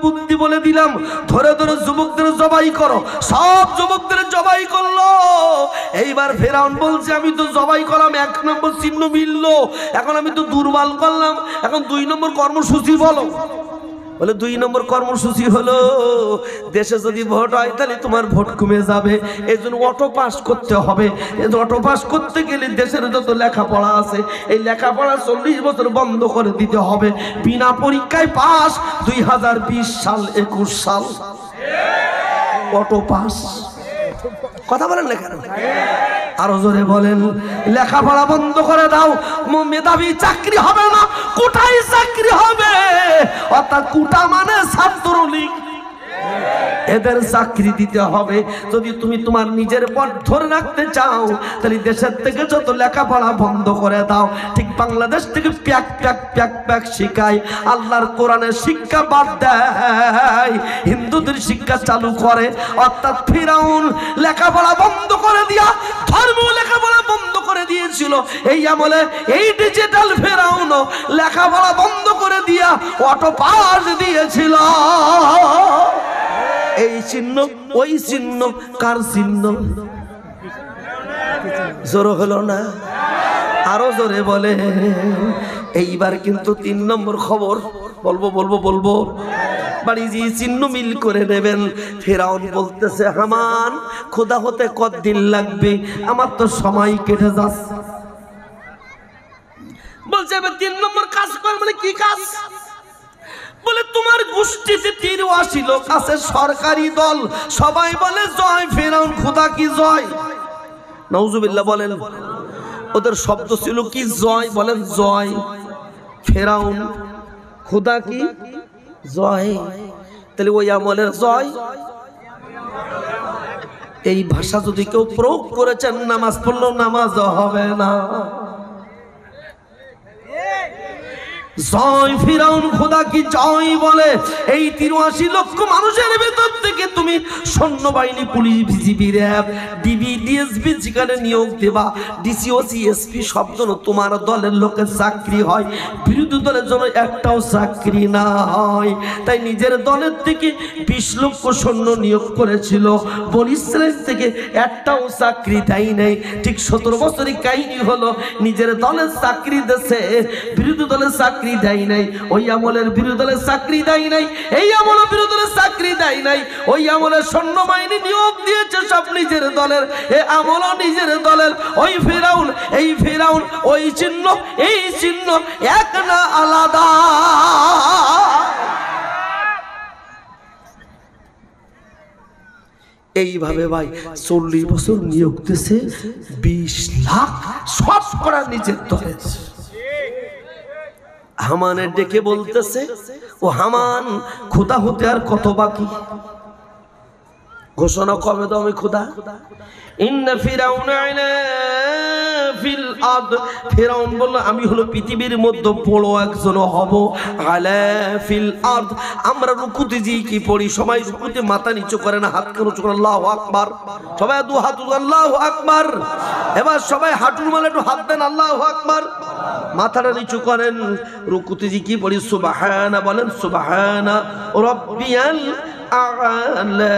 বুদ্ধি বলে দিলাম, ধরে ধরে যুবকদের জবাই করো। সব যুবকদের জবাই করলো। এইবার ফেরাউন বলছে, আমি তো জবাই করলাম, 1 নম্বর চিহ্ন মিললো, এখন আমি তো দুর্বল করলাম, এখন 2 নম্বর কর্মসূচি বলো। বলে 2 নম্বর কর্মসূচি হলো, দেশে যদি ভোট হয় তাহলে তোমার ভোট কমে যাবে, এই জন্য অটো পাস করতে হবে। অটো পাস করতে গেলে দেশের যত লেখাপড়া আছে এই লেখাপড়া 40 বছর বন্ধ করে দিতে হবে। বিনা পরীক্ষায় পাস 2020 সাল 21 সাল অটো পাস। কথা বলেন না কেন? আরো জোরে বলেন। লেখাপড়া বন্ধ করে দাও, মেধাবী চাকরি হবে না, কোটায় চাকরি হবে। অর্থাৎ কোটা মানে ছাত্রলীগ, এদের চাকরি দিতে হবে। যদি তুমি তোমার নিজের পথ ধরে রাখতে চাও তাহলে দেশের থেকে যত লেখাপড়া বন্ধ করে দাও। ঠিক বাংলাদেশ থেকে প্যাক প্যাক প্যাক প্যাক শিখায়, আল্লাহর কোরআনের শিক্ষা বাদ দেয়, হিন্দুদের শিক্ষা চালু করে। অর্থাৎ ফিরাউন লেখাপড়া বন্ধ করে দিয়া ধর্ম লেখাপড়া বন্ধ করে দিয়েছিল। এই আমলে এই ডিজিটাল ফিরাউন লেখাপড়া বন্ধ করে দিয়া অটো পাস দিয়েছিল। এই চিহ্ন ওই চিহ্ন কার চিহ্ন? জোর হলো না? আরো জোরে বলে। এইবার কিন্তু 3 নম্বর খবর বলবো বাড়ি যে চিহ্ন মিল করে নেবেন। ফেরাউন বলতেছে, হামান খোদা হতে কতদিন লাগবে? আমার তো সময় কেটে যাচ্ছে। বলছে এবার 3 নম্বর কাজ কর। মানে কি কাজ? বলে তোমার গোষ্ঠীতে 83 লোক আছে, সরকারি দল, সবাই বলে জয় ফেরাউন, খোদা কি জয়, নাউজুবিল্লাহ বলেন। ওদের শব্দ ছিল কি জয়, বলেন জয় ফেরাউন, খোদা কি জয়। তাহলে ওই আমলের জয়, এই ভাষা যদি কেউ প্রয়োগ করেছেন নামাজ পড়লেও নামাজ হবে না। জয় ফিরাউন, খোদা কি জয় বলে। এই 83 লক্ষ মানুষের ভেতর থেকে তুমি সৈন্যবাহিনী, police, BGB, RAB, DB, DSP যেখানে নিয়োগ দেবা, ডিসিওসি, এসপি সব জন তোমার দলের লোকের চাকরি হয়, বিরোধী দলের জন্য একটাও চাকরি না হয়। তাই নিজের দলের থেকে 20 লক্ষ সৈন্য নিয়োগ করেছিল, বনী ইসরাইল থেকে একটাও চাকরি দেয় নাই। ঠিক 17 বছরের কাহিনী হলো, নিজের দলের চাকরি দেশে, বিরোধী দলের চাকরি দেয় নাই। ওই আমলের বিরোধী দলের চাকরি দেয় নাই, এই আমলের বিরোধী দলের চাকরি দেয় নাই। ওই আমলের সৈন্যবাহিনী নিয়োগ দিয়েছে সব নিজের দলের, এ আমলও নিজের দলের। ওই ফেরাউন, এই ফেরাউন, ওই চিহ্ন, এই চিহ্ন এক না আলাদা। এইভাবে ভাই 40 বছর নিয়োগ দিয়েছে, 20 লাখ সব করা নিজের দলের। হামানের ডেকে বলতেছে, ও হামান, খোদা হতে আর কত বাকি? ঘোষণা কবে দাও আমি খোদা? ইন্না ফিরাউনা আলা ফিল আরদ, ফিরাউন বলল আমি হলো পৃথিবীর মধ্যে বড় একজন হব। আলা ফিল আরদ, আমরা রুকুতে যে কি পড়ি, সবাই রুকুতে মাথা নিচু করে না, হাত উঁচু করে আল্লাহু আকবার, সবাই দু হাত আল্লাহু আকবার। এবার সবাই হাঁটুর মালে একটু হাত দেন, আল্লাহু আকবার, মাথাটা নিচু করেন। রুকুতে যে কি পড়ি, সুবহানা বলেন, সুবহানা রাব্বিয়াল আ'লা,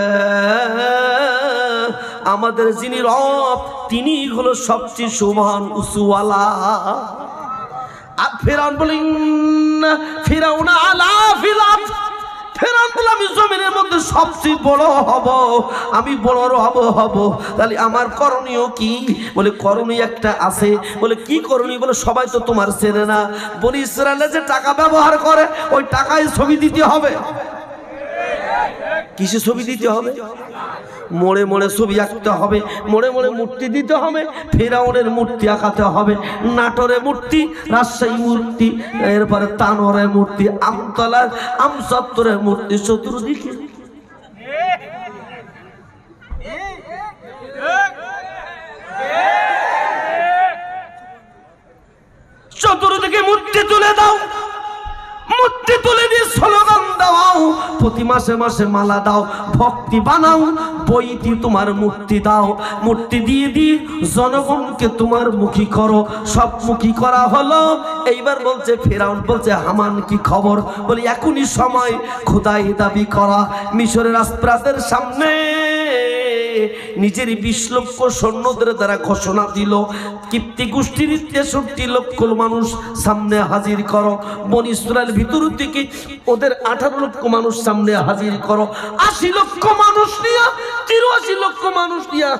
আমাদের যিনি রব তিনি হলো সবচেয়ে সুবহান উঁচুওয়ালা। আর ফিরাউন বলেন, ফিরাউন আলা ফিল আরদ, ফিরাউন বলে আমি জমিনের মধ্যে সবচেয়ে বড় হব, আমি বড় হব। তাহলে আমার করণীয় কি? বলে করণীয় একটা আছে। বলে কি করণীয়? বলে সবাই তো তোমার চেনে না, বনি ইসরায়েলে যে টাকা ব্যবহার করে ওই টাকায় ছবি দিতে হবে। কিসে ছবি দিতে হবে? মোড়ে মোড়ে ছবি আঁকতে হবে, মোড়ে মোড়ে মূর্তি দিতে হবে। ফেরাউনের মূর্তি আঁকাতে হবে, নাটোরের মূর্তি, রাজশাহী মূর্তি, এরপরে তানোরের মূর্তি, আমতলার আমচত্বরের মূর্তি, চতুর্দিকে। চতুর্দিকে মূর্তি তুলে দাও, মূর্তি তুলে দিয়ে স্লোগান দাও, প্রতি মাসে মাসে মালা দাও, ভক্তি বানাও, বইটি তোমার মূর্তি দাও, মূর্তি দিয়ে দিয়ে জনগণকে তোমার মুখী করো। সব মুখী করা হলো। এইবার বলছে ফেরাউন, বলছে হামান কি খবর? বলি এখনই সময় খোদাই দাবি করা। মিশরের রাজপ্রাসাদের সামনে নিজের 20 লক্ষ সৈন্যদের দ্বারা ঘোষণা দিল, কিপ্তি গোষ্ঠীর 63 লক্ষ মানুষ সামনে হাজির করো। বনী ইসরায়েল ভিতর থেকে ওদের 18 লক্ষ মানুষ সামনে হাজির করো। 80 লক্ষ মানুষ নিয়ে, 83 লক্ষ মানুষ নিয়ে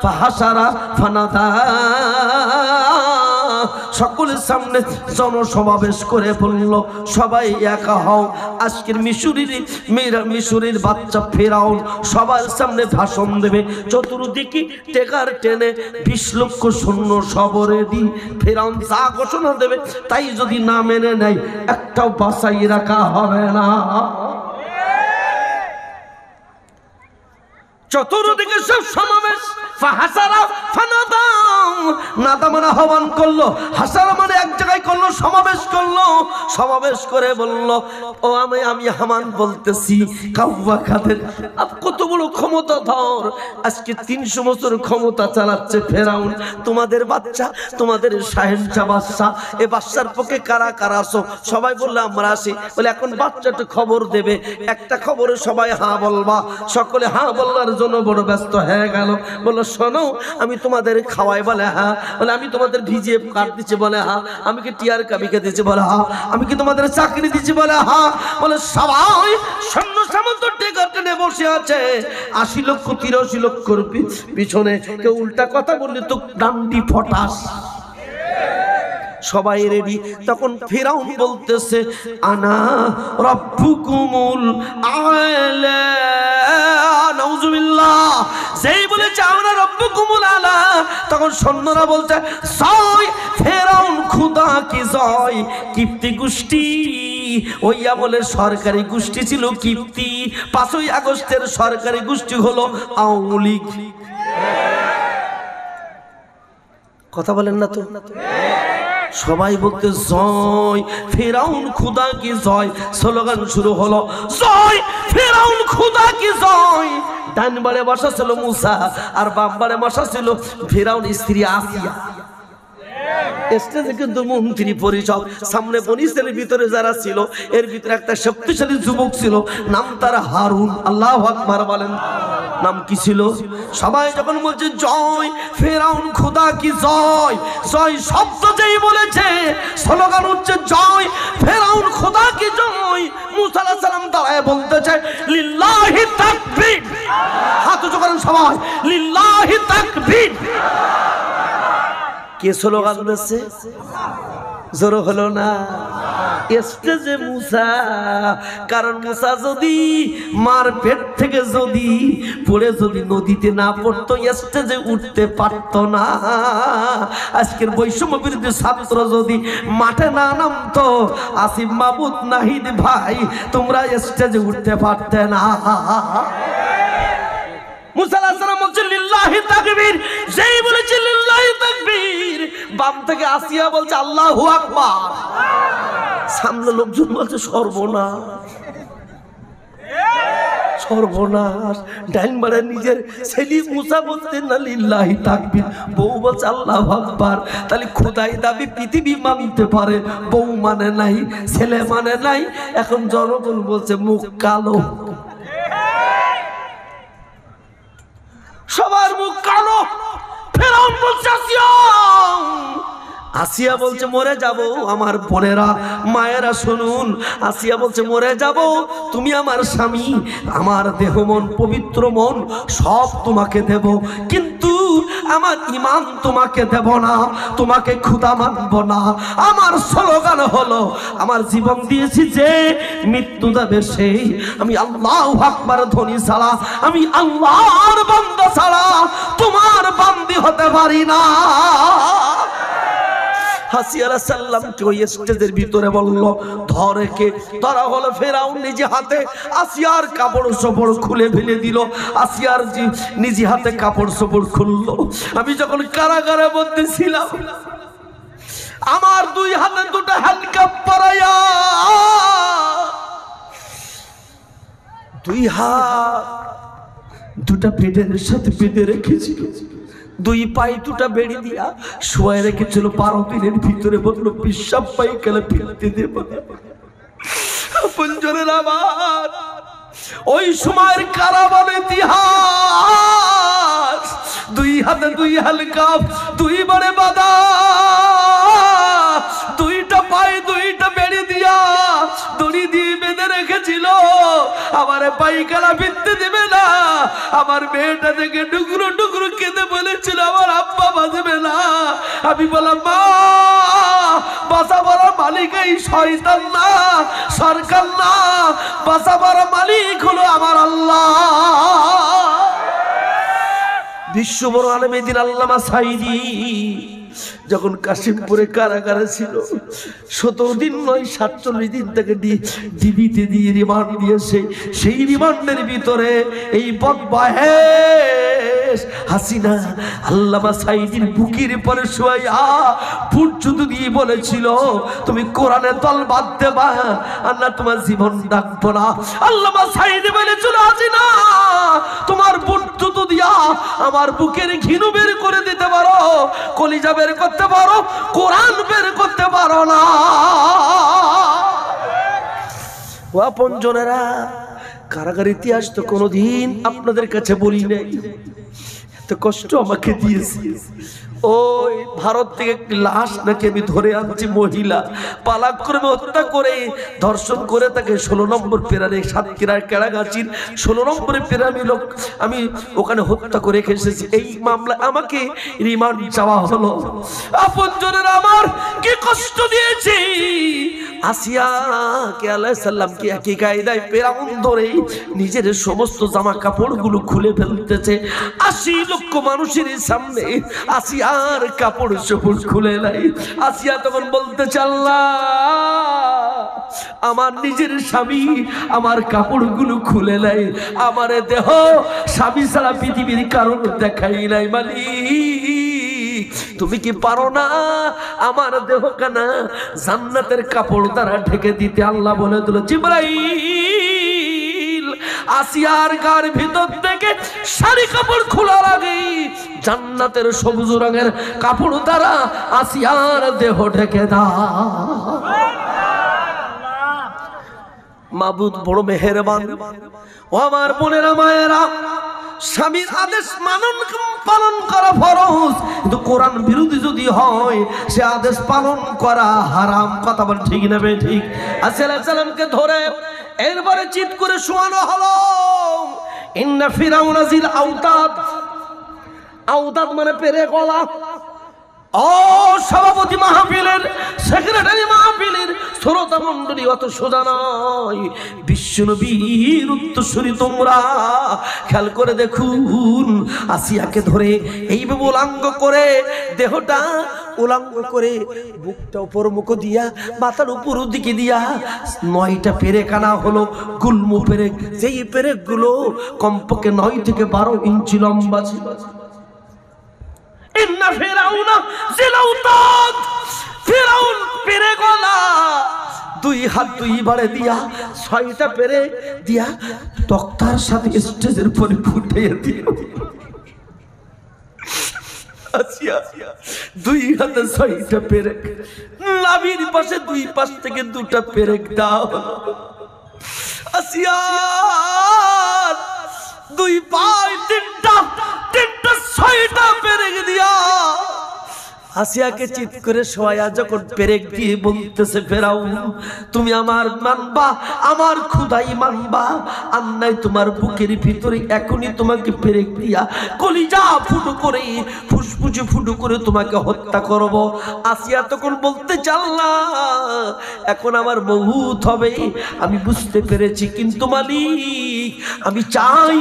ফাহাসারা ফানাদা, সকলের সামনে জনসমাবেশ করে বলল, সবাই একা হও। আজকের মিশরের বাচ্চা ফেরাউন সবার সামনে ভাষণ দেবে। চতুর্দিকে টেকার টেনে 20 লক্ষ সৈন্য সবরে দি ফেরাউন যা ঘোষণা দেবে তাই যদি না মেনে নেয় একটাও বাঁচাই রাখা হবে না। চতুর্দিকে সব সমাবেশ। ফাহাসারা ফানাদা, নাদা মানে আহ্বান করলো, হাসারা মানে এক জায়গায় করলো, সমাবেশ করলো। সমাবেশ করে বলল, ও আমি হামান বলতেছি, কাউয়া খাদের কত বড় ক্ষমতা ধর, আজকে 300 বছর ক্ষমতা চালাচ্ছে ফেরাউন। তোমাদের বাচ্চা, তোমাদের শাহেনশাহ বাদশা, এ বাদশার পক্ষে কারা কারা আছো? সবাই বললো আমরা আসি। বলে এখন বাচ্চাটা খবর দেবে, একটা খবরে সবাই হা বলবা। সকলে হা বলার জন্য বড় ব্যস্ত হয়ে গেল। বললো শোনো, আমি তোমাদের খাওয়াই? বলে হ্যাঁ। বলে আমি তোমাদের ভিজিয়ে কাট দিচ্ছি? বলে হ্যাঁ। আমি কি টিয়ার কাবিকে দিচ্ছি? বলে হ্যাঁ। আমি কি তোমাদের চাকরি দিচ্ছি? বলে হ্যাঁ। বলে সবাই সৈন্য সামন্ত টেকা টেনে বসে আছে। 80 লক্ষ 83 লক্ষর পিছনে কেউ উল্টা কথা বললে তো ডান্ডি ফটাস। সবাই রেডি। তখন ফিরাউন বলতেছে আনা রব্বুকুমুল আলা, নাউজুবিল্লাহ। যেই বলেছে আমরা রব্বুকুমুল আলা, তখন সৈন্যরা বলছে জয় ফেরাউন খোদা কি জয়। কিপ্তি গোষ্ঠী, ওই আমলের সরকারি গোষ্ঠী ছিল কিপ্তি, 5ই আগস্টের সরকারি গোষ্ঠী হলো আওয়ামী লীগ। কথা বলেন না তো? সবাই বলতে জয় ফেরাউন খোদা কি জয়। স্লোগান শুরু হলো জয় ফেরাউন খোদা কি জয়। ডান বারে বসা ছিল মুসা, আর বাম বারে বসা ছিল ফেরাউন স্ত্রী আসিয়া। স্টেজে কিন্তু মন্ত্রী পরিষদ, সামনে বনি ইসরাইলের ভিতরে যারা ছিল, এর ভিতরে একটা শক্তিশালী যুবক ছিল, নাম তার হারুন। আল্লাহু আকবার বলেন। নাম কি ছিল? সবাই যখন বলছে জয় ফেরাউন খোদা কি জয়, জয় শব্দ যেই বলেছে স্লোগান হচ্ছে জয় ফেরাউন খোদা কি জয়। মুসা আলাইহিস সালাম দাঁড়ায় বলতে চায় লিল্লাহি তাকবীর। হাত উঁচু করেন সবাই, লিল্লাহি তাকবীর। কে স্লোগান দিচ্ছে? জোরে হলো না? স্টেজে মুসা। কারণ মুসা যদি মার পেট থেকে যদি পড়ে যদি নদীতে না পড়তো, স্টেজে উঠতে পারতো না। আজকের বৈষম্য বিরোধী ছাত্র যদি মাঠে না নামতো, আসিফ মাহমুদ নাহিদ ভাই তোমরা স্টেজে উঠতে পারতে না। মুসা আলাইহিস সালাম বলছেন লিল্লাহি তাকবীর। যেই বলেছে লিল্লাহি তাকবীর, বাম থেকে আসিয়া বলছে আল্লাহু আকবার। সামনে লোকজন বলছে সর্বনাশ, সর্বনাশ। ডাইন বাড়ে নিজের ছেলে মুসা বলতে না লিল্লাহি তাকবীর, বউ বলছে আল্লাহু আকবার। তাহলে খোদাই দাবি পৃথিবী মানতে পারে, বউ মানে নাই, ছেলে মানে নাই। এখন জনগণ বলছে মুখ কালো, সবার মুখ কালো। ফেরাউন বলছে আসিয়া বলছে মরে যাব। আমার বোনেরা মায়েরা শুনুন, আসিয়া বলছে মরে যাব। তুমি আমার স্বামী, আমার দেহ মন পবিত্র মন সব তোমাকে দেব, কিন্তু আমার ঈমান তোমাকে দেব না, তোমাকে খোদা মানব না। আমার স্লোগান হলো আমার জীবন দিয়েছি যে মৃত্যু দেবে সেই। আমি আল্লাহু আকবার ধ্বনি ছাড়া, আমি আল্লাহর বান্দা ছাড়া তোমার বান্দি হতে পারি না। আসিয়া আলাইহিস সালামকে ওই স্টেজের ভিতরে বলল ধরে কে? ধরা হলো ফেরাউন নিজে হাতে। আসিয়ার কাপড় চোপড় খুলে ফেলে দিল। আসিয়ার নিজে হাতে কাপড় চোপড় খুললো। আমি যখন কারাগারে মধ্যে ছিলাম, আমার 2 হাতে 2টা হ্যান্ডকাপ পরাইয়া, 2 হাত 2টা পেটের সাথে বেঁধে রেখেছিল, 2 পায়ে 2টা বেড়ি দিয়া শোয়াই রেখেছিল। 12 দিনের ভিতরে বললো পিশাব পায়খানা ফেলতে দেব না। আপনজনের আমার ওই সময়ের কারাবানের ইতিহাস। 2 হাতে 2 হ্যান্ডকাপ, 2 বারে বাঁধা, 2টা পায়ে 2টা বেড়ি দিয়া দড়ি দিয়ে বেঁধে রেখেছিল। আমার পায়খানা ফেলতে দেবে না। আমার মেয়েটা থেকে টুকরো টুকরো কেঁদে বলেছিল আমার আব্বা বাঁচবে না। আমি বললাম মা, বাঁচাবার মালিক এই শয়তান না, সরকার না, বাঁচাবার মালিক হলো আমার আল্লাহ। বিশ্ব বড় আলেমে দিন আল্লামা সাঈদী যখন কাশিমপুরে কারাগারে ছিল, 17 দিন নয় 47 দিন তাকে ডিবিতে দিয়ে রিমান্ড দিয়েছে। সেই রিমান্ডের ভিতরে এই বদমাইশ হাসিনা আল্লামা সাঈদীর বুকের পরে শুয়াইয়া বুট জুতো দিয়ে বলেছিল তুমি কোরআনে তল বাদ দেবা আর না তোমার জীবন রাখবো না। আল্লামা সাঈদী বলেছিল হাসিনা তোমার বুট জুতো দিয়া আমার বুকের ঘিনু বের করে দিতে পারো, কলিজা বের করতে পারো, কোরআন বের করতে পারো না। ও আপনজনেরা, কারাগার ইতিহাস তো কোনোদিন আপনাদের কাছে বলি নাই। এত কষ্ট আমাকে দিয়েছি, ওই ভারত থেকে একটি লাশ নাকি আমি ধরে আনছি, মহিলা পালাক্রমে হত্যা করে ধর্ষণ করে তাকে 16 নম্বর পেরারে সাতক্ষীরার কেড়াগাছির 16 নম্বরে পেরামি লোক আমি ওখানে হত্যা করে রেখে এসেছি। এই মামলা আমাকে রিমান্ড চাওয়া হলো। আপনজনের আমার কি কষ্ট দিয়েছি। আসিয়া কে আলাইহিস সালাম কি একই কায়দায় ফেরাউন ধরে নিজের সমস্ত জামা কাপড়গুলো খুলে ফেলতেছে 80 লক্ষ মানুষের সামনে। আসিয়ার কাপড় চোপড় খুলে নাই। আসিয়া তখন বলতেছে আল্লাহ আমার নিজের স্বামী আমার কাপড়গুলো খুলে নাই, আমার দেহ স্বামী ছাড়া পৃথিবীর কারণ দেখাই নাই। মালিক তুমি কি পারো না আমার দেহ কানা জান্নাতের কাপড় দ্বারা ঢেকে দিতে? আল্লাহ বলে দিল জিবরাইল আসিয়ার গার ভিতর থেকে শাড়ি কাপড় খোলার আগে জান্নাতের সবুজ রঙের কাপড় দ্বারা আসিয়ার দেহ ঢেকে দাও। মাবুদ বড় মেহেরবান। ও আমার বোনেরা মায়েরা, স্বামীর আদেশ পালন করা ফরজ, কিন্তু কোরআন বিরোধী যদি হয় সে আদেশ পালন করা হারাম। কথা বল ঠিক না বে ঠিক? আসিয়া আলাইহিস সালামকে ধরে এরপরে চিৎ করে শোয়ানো হলো। ইন্না ফিরাউনা জিল আওতাদ, আওতাদ মানে পেরে গলা। ও সভাপতি মাহফিলের, সেক্রেটারি মাহফিলের, শ্রোতা মণ্ডলী অত সোজা নয়। বিশ্বনবীর উত্তরসূরি তোমরা খেয়াল করে দেখুন, আসিয়াকে ধরে এইভাবে উলাঙ্গ করে দেহটা উলাঙ্গ করে বুকটা উপর মুখ দিয়া মাথার উপর দিকে দিয়া 9টা পেরেক আনা হলো, গুলমু পেরেক। যেই পেরেক গুলো কমপক্ষে 9 থেকে 12 ইঞ্চি লম্বা ছিল। ইন্না ফিরাউনা জিল আওতাদ, ফিরাউন পেরে গলা, 2 হাত 2 বাড়ে দিয়া 6টা পেরে দিয়া তক্তার সাথে স্টেজের পরে ফুটিয়ে দিল। আসিয়া 2 হাতে 6টা পেরেক, নাভির পাশে 2 পাশ থেকে 2টা পেরেক দাও। আসিয়া 2 পায়ে 3টা 6টা পেরেক দিয়া আসিয়াকে চিৎ করে শোয়া যখন পেরেক দিয়ে বলতেছে ফেরাউন তুমি আমার মানবা, আমার খুদাই মানবা, আর নাই তোমার বুকের ভিতরে এখনই তোমাকে পেরেক দিয়া কলিজা ফুটো করে ফুসফুসে ফুটো করে তোমাকে হত্যা করব। আসিয়া তখন বলতে চাল্লা এখন আমার মউত হবে আমি বুঝতে পেরেছি, কিন্তু মালিক আমি চাই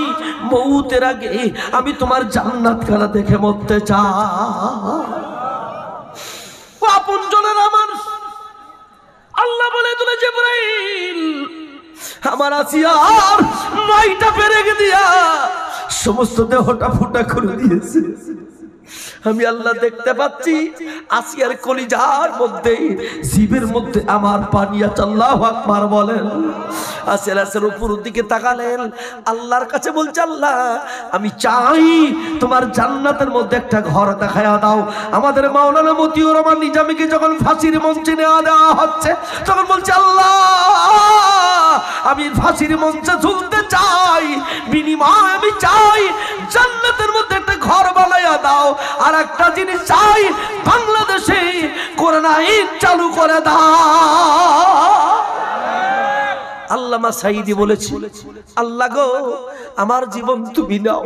মউতের আগে আমি তোমার জান্নাত খানা দেখে মরতে চাই। আপনজনের আমার আল্লাহ বলে দিল জিবরাইল আমার আসিয়ার 9টা পেরেক দিয়া সমস্ত দেহটা ফুটা করে দিয়েছে। আমি আল্লাহ দেখতে পাচ্ছি আসিয়ার কলিজার মধ্যে জিবের মধ্যে আমার পানি আছে। আল্লাহু আকবার বলেন। আসিয়া আলাইহিস উপর দিকে তাকালেন, আল্লাহর কাছে বলছে আল্লাহ আমি চাই তোমার জান্নাতের মধ্যে একটা ঘর দেখায়া দাও। আমাদের মাওলানা মতিউর রহমান নিজামীকে যখন ফাঁসির মঞ্চে দেওয়া হচ্ছে তখন বলছে আল্লাহ আমি ফাঁসির মঞ্চে ঝুলতে চাই, বিনিময় আমি চাই জান্নাতের মধ্যে একটা ঘর বানায়া দাও। আর একটা জিনিস চাই বাংলাদেশে কোরআন আইন চালু করে দাও। আল্লামা সাঈদী বলেছি আল্লাহ গো আমার জীবন তুমি নাও,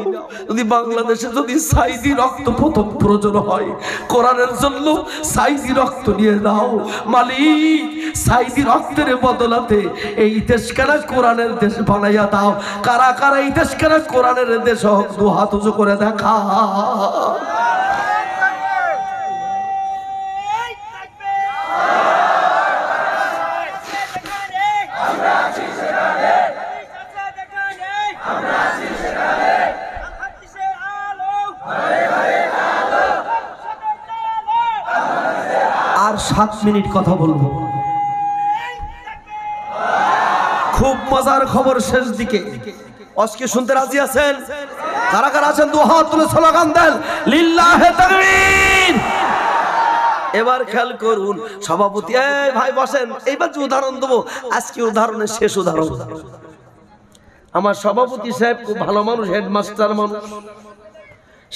যদি বাংলাদেশে যদি সাঈদী রক্ত প্রথম প্রয়োজন হয় কোরআনের জন্য সাঈদী রক্ত নিয়ে দাও মালিক। সাঈদী রক্তের বদলাতে এই দেশখানা কোরআনের দেশ বানাইয়া দাও। কারা কারা এই দেশখানা কোরআনের দেশ হোক 2 হাত উঁচু করে দেখা। আর 7 মিনিট কথা বলবো, খুব মজার খবর শেষ দিকে। আজকে শুনতে রাজি আছেন? কারা কারা আছেন 2 হাত তুলে স্লোগান দেন লিল্লাহে তাকবীর। এবার খেয়াল করুন সভাপতি এই ভাই বসেন, এইবার যে উদাহরণ দেবো আজকে উদাহরণের শেষ উদাহরণ। আমার সভাপতি সাহেব খুব ভালো মানুষ, হেডমাস্টার মানুষ,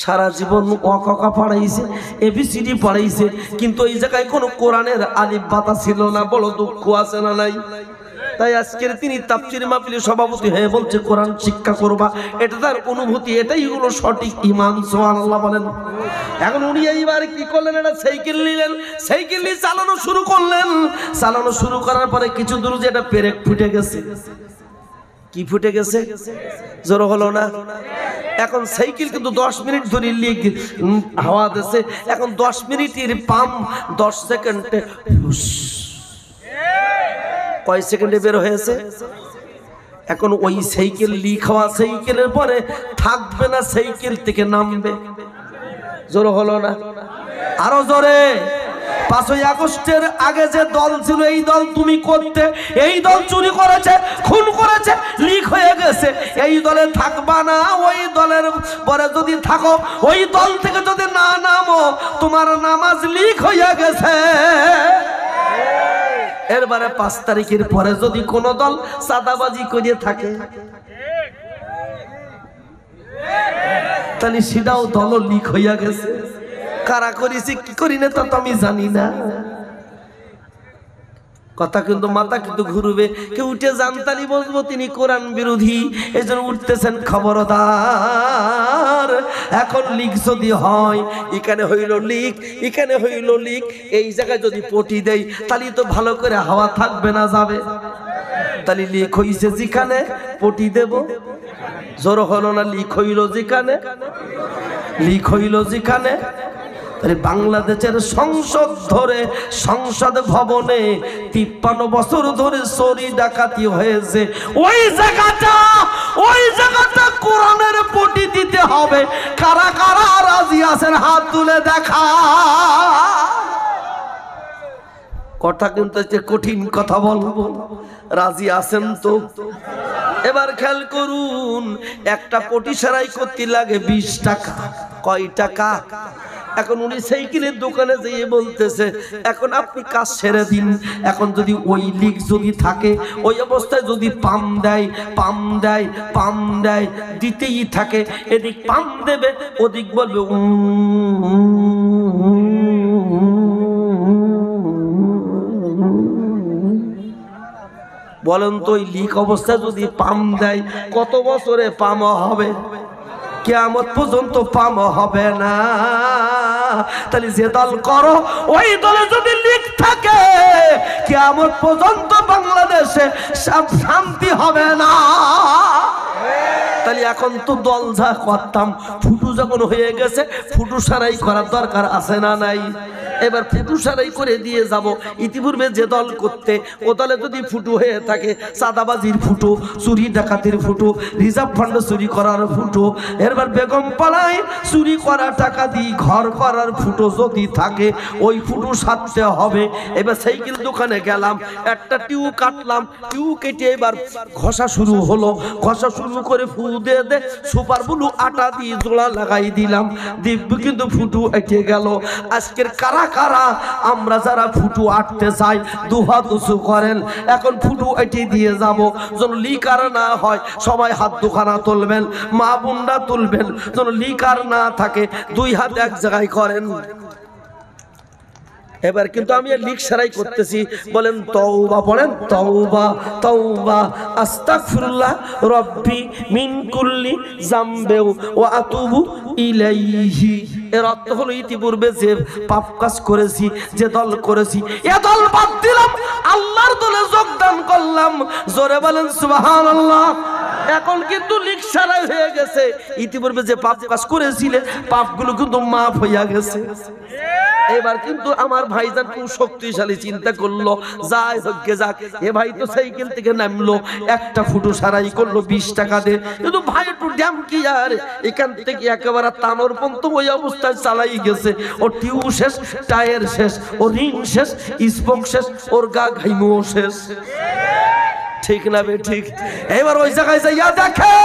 সারা জীবন অকা পড়াইছে, এবিসিডি পড়াইছে, কিন্তু এই জায়গায় কোনো কোরআনের আলিফ বাতা ছিল না। বড় দুঃখ আছে না নাই? তাই আজকের তিনি তাফসীর মাহফিলের সভাপতি হয়ে বলছে কোরআন শিক্ষা করবা, এটা তার অনুভূতি, এটাই হলো সঠিক ঈমান। সুবহানাল্লাহ বলেন। এখন উনি এইবার কি করলেন, একটা সাইকেল নিলেন, সাইকেল নিয়ে চালানো শুরু করলেন। চালানো শুরু করার পরে কিছু দূর যে একটা পেরেক ফুটে গেছে। কি ফুটে গেছে? জোর হলো না? এখন সাইকেল কিন্তু 10 মিনিট ধরে হাওয়া দিচ্ছে। এখন 10 মিনিটের পাম্প 10 সেকেন্ডে, কয় সেকেন্ডে বের হয়েছে? এখন ওই সাইকেল লিক হওয়া সাইকেলের পরে থাকবে না, সাইকেল থেকে নামবে। জোর হলো না? আরো জোরে। 5ই আগস্টের আগে যে দল ছিল, এই দল তুমি করতে, এই দল চুরি করেছে, খুন করেছে, লিক হয়ে গেছে, এই দলে থাকবা না। ওই দলের পরে যদি থাকো, ওই দল থেকে যদি না নামো, তোমার নামাজ লিক হয়ে গেছে। এরবারে 5 তারিখের পরে যদি কোন দল চাঁদাবাজি করে থাকে, তাহলে সেটাও দল লিক হইয়া গেছে। কারা করেছে কি করি না তা তো আমি জানি না। কথা কিন্তু মাথা কিন্তু ঘুরবে। কেউ উঠে জানতালি বসবো তিনি কোরআন বিরোধী, এই জন্য উঠতেছেন। খবরদার, এখন লিক যদি হয়, এখানে হইল লিক, এখানে হইল লিক, এই জায়গায় যদি পটি দেই, তাহলে তো ভালো করে হাওয়া থাকবে না, যাবে। তাহলে লিক হইছে যেখানে, পটি দেব। জোর হলো না? লিক হইল যেখানে, লিক হইল যেখানে। বাংলাদেশের সংসদ ধরে, সংসদ ভবনে 53 বছর ধরে চুরি ডাকাতি হয়েছে। ওই জায়গাটা কোরআনের পটি দিতে হবে। কারা কারা রাজি আছেন হাত তুলে দেখা। কথা কিন্তু কঠিন কথা বলবো, রাজি আছেন তো? এবার খেয়াল করুন, একটা পটি সারাই করতে লাগে 20 টাকা। কয় টাকা? এখন উনি সাইকেলের দোকানে যেয়ে বলতেছে, এখন আপনি কাজ ছেড়ে দিন। এখন যদি ওই লিক যদি থাকে, ওই অবস্থায় যদি পাম্প দেয়, পাম্প দেয়, পাম্প দেয়, দিতেই থাকে। এদিক পাম্প দেবে, ওদিক বলবে বলেন তো, ওই লিক অবস্থায় যদি পাম্প দেয়, কত বছরে পাম্প হবে? কিয়ামত পর্যন্ত পাম্প হবে না। তাহলে যে দল করো, ওই দলে যদি লিক থাকে, কিয়ামত পর্যন্ত বাংলাদেশে শান্তি হবে না। তাহলে এখন তো দল যা করতাম, ফুটু যখন হয়ে গেছে, ফুটু সারাই করার দরকার আছে না নাই? এবার ফুটু সারাই করে দিয়ে যাব। ইতিপূর্বে যে দল করতে, ও দলে যদি ফুটু হয়ে থাকে, চাঁদাবাজির ফুটু, চুরি ডাকাতির ফুটু, রিজার্ভ ফান্ড চুরি করার ফুটু, এরবার বেগম পাড়ায় চুরি করা টাকা দিয়ে ঘর করার ফুটু যদি থাকে, ওই ফুটু সারতে হবে। এবার সাইকেল দোকানে গেলাম, একটা টিউ কাটলাম, টিউ কেটে এবার ঘষা শুরু হলো। ঘষা শুরু করে ফু দিয়ে দে, সুপার ব্লু আটা দিয়ে জোড়া লাগাই দিলাম, দিব্য কিন্তু ফুটু এঁটে গেল। আজকের কারা কারা আমরা যারা ফুটু আটতে চাই, দুহাত উঁচু করেন। এখন ফুটু এঁটে দিয়ে যাব, যেন লিকার না হয়। সবাই হাত দুখানা তুলবেন, মা বোনরা তুলবেন, যেন লিকার না থাকে। 2 হাত এক জায়গায় করেন। এবার কিন্তু আমি লিক সারাই করতেছি। বলেন তওবা, পড়েন তওবা, তওবা, আস্তাগফিরুল্লাহ রব্বি মিন কুল্লি যামবে ওয়া আতুবু ইলাইহি। এর অর্থ হলো, ইতিপূর্বে যে পাপ কাজ করেছি, যে দল করেছি, এ দল বাদ দিলাম, আল্লাহর দলে যোগদান করলাম। জোরে বলেন সুবহানাল্লাহ। এখন কিন্তু লিক সারাই হয়ে গেছে। ইতিপূর্বে যে পাপ কাজ করেছিলে, পাপগুলো কিন্তু মাফ হইয়া গেছে। এবার কিন্তু আমার ভাইজান খুব শক্তিশালী চিন্তা করলো, যাই হোক যাক, এ ভাই তো সাইকেল থেকে নামলো, একটা ফুটু সারাই করলো 20 টাকা দিয়ে। কিন্তু ভাই একটু ড্যাম কি আর, এখান থেকে একেবারে তানোর পর্যন্ত ওই অবস্থায় চালাই গেছে। ও টিউ শেষ, টায়ার শেষ, ও রিং শেষ, স্পোক শেষ, ওর গা ঘাইমো শেষ। ঠিক না বে ঠিক? এবার ওই জায়গায় যাইয়া দেখে,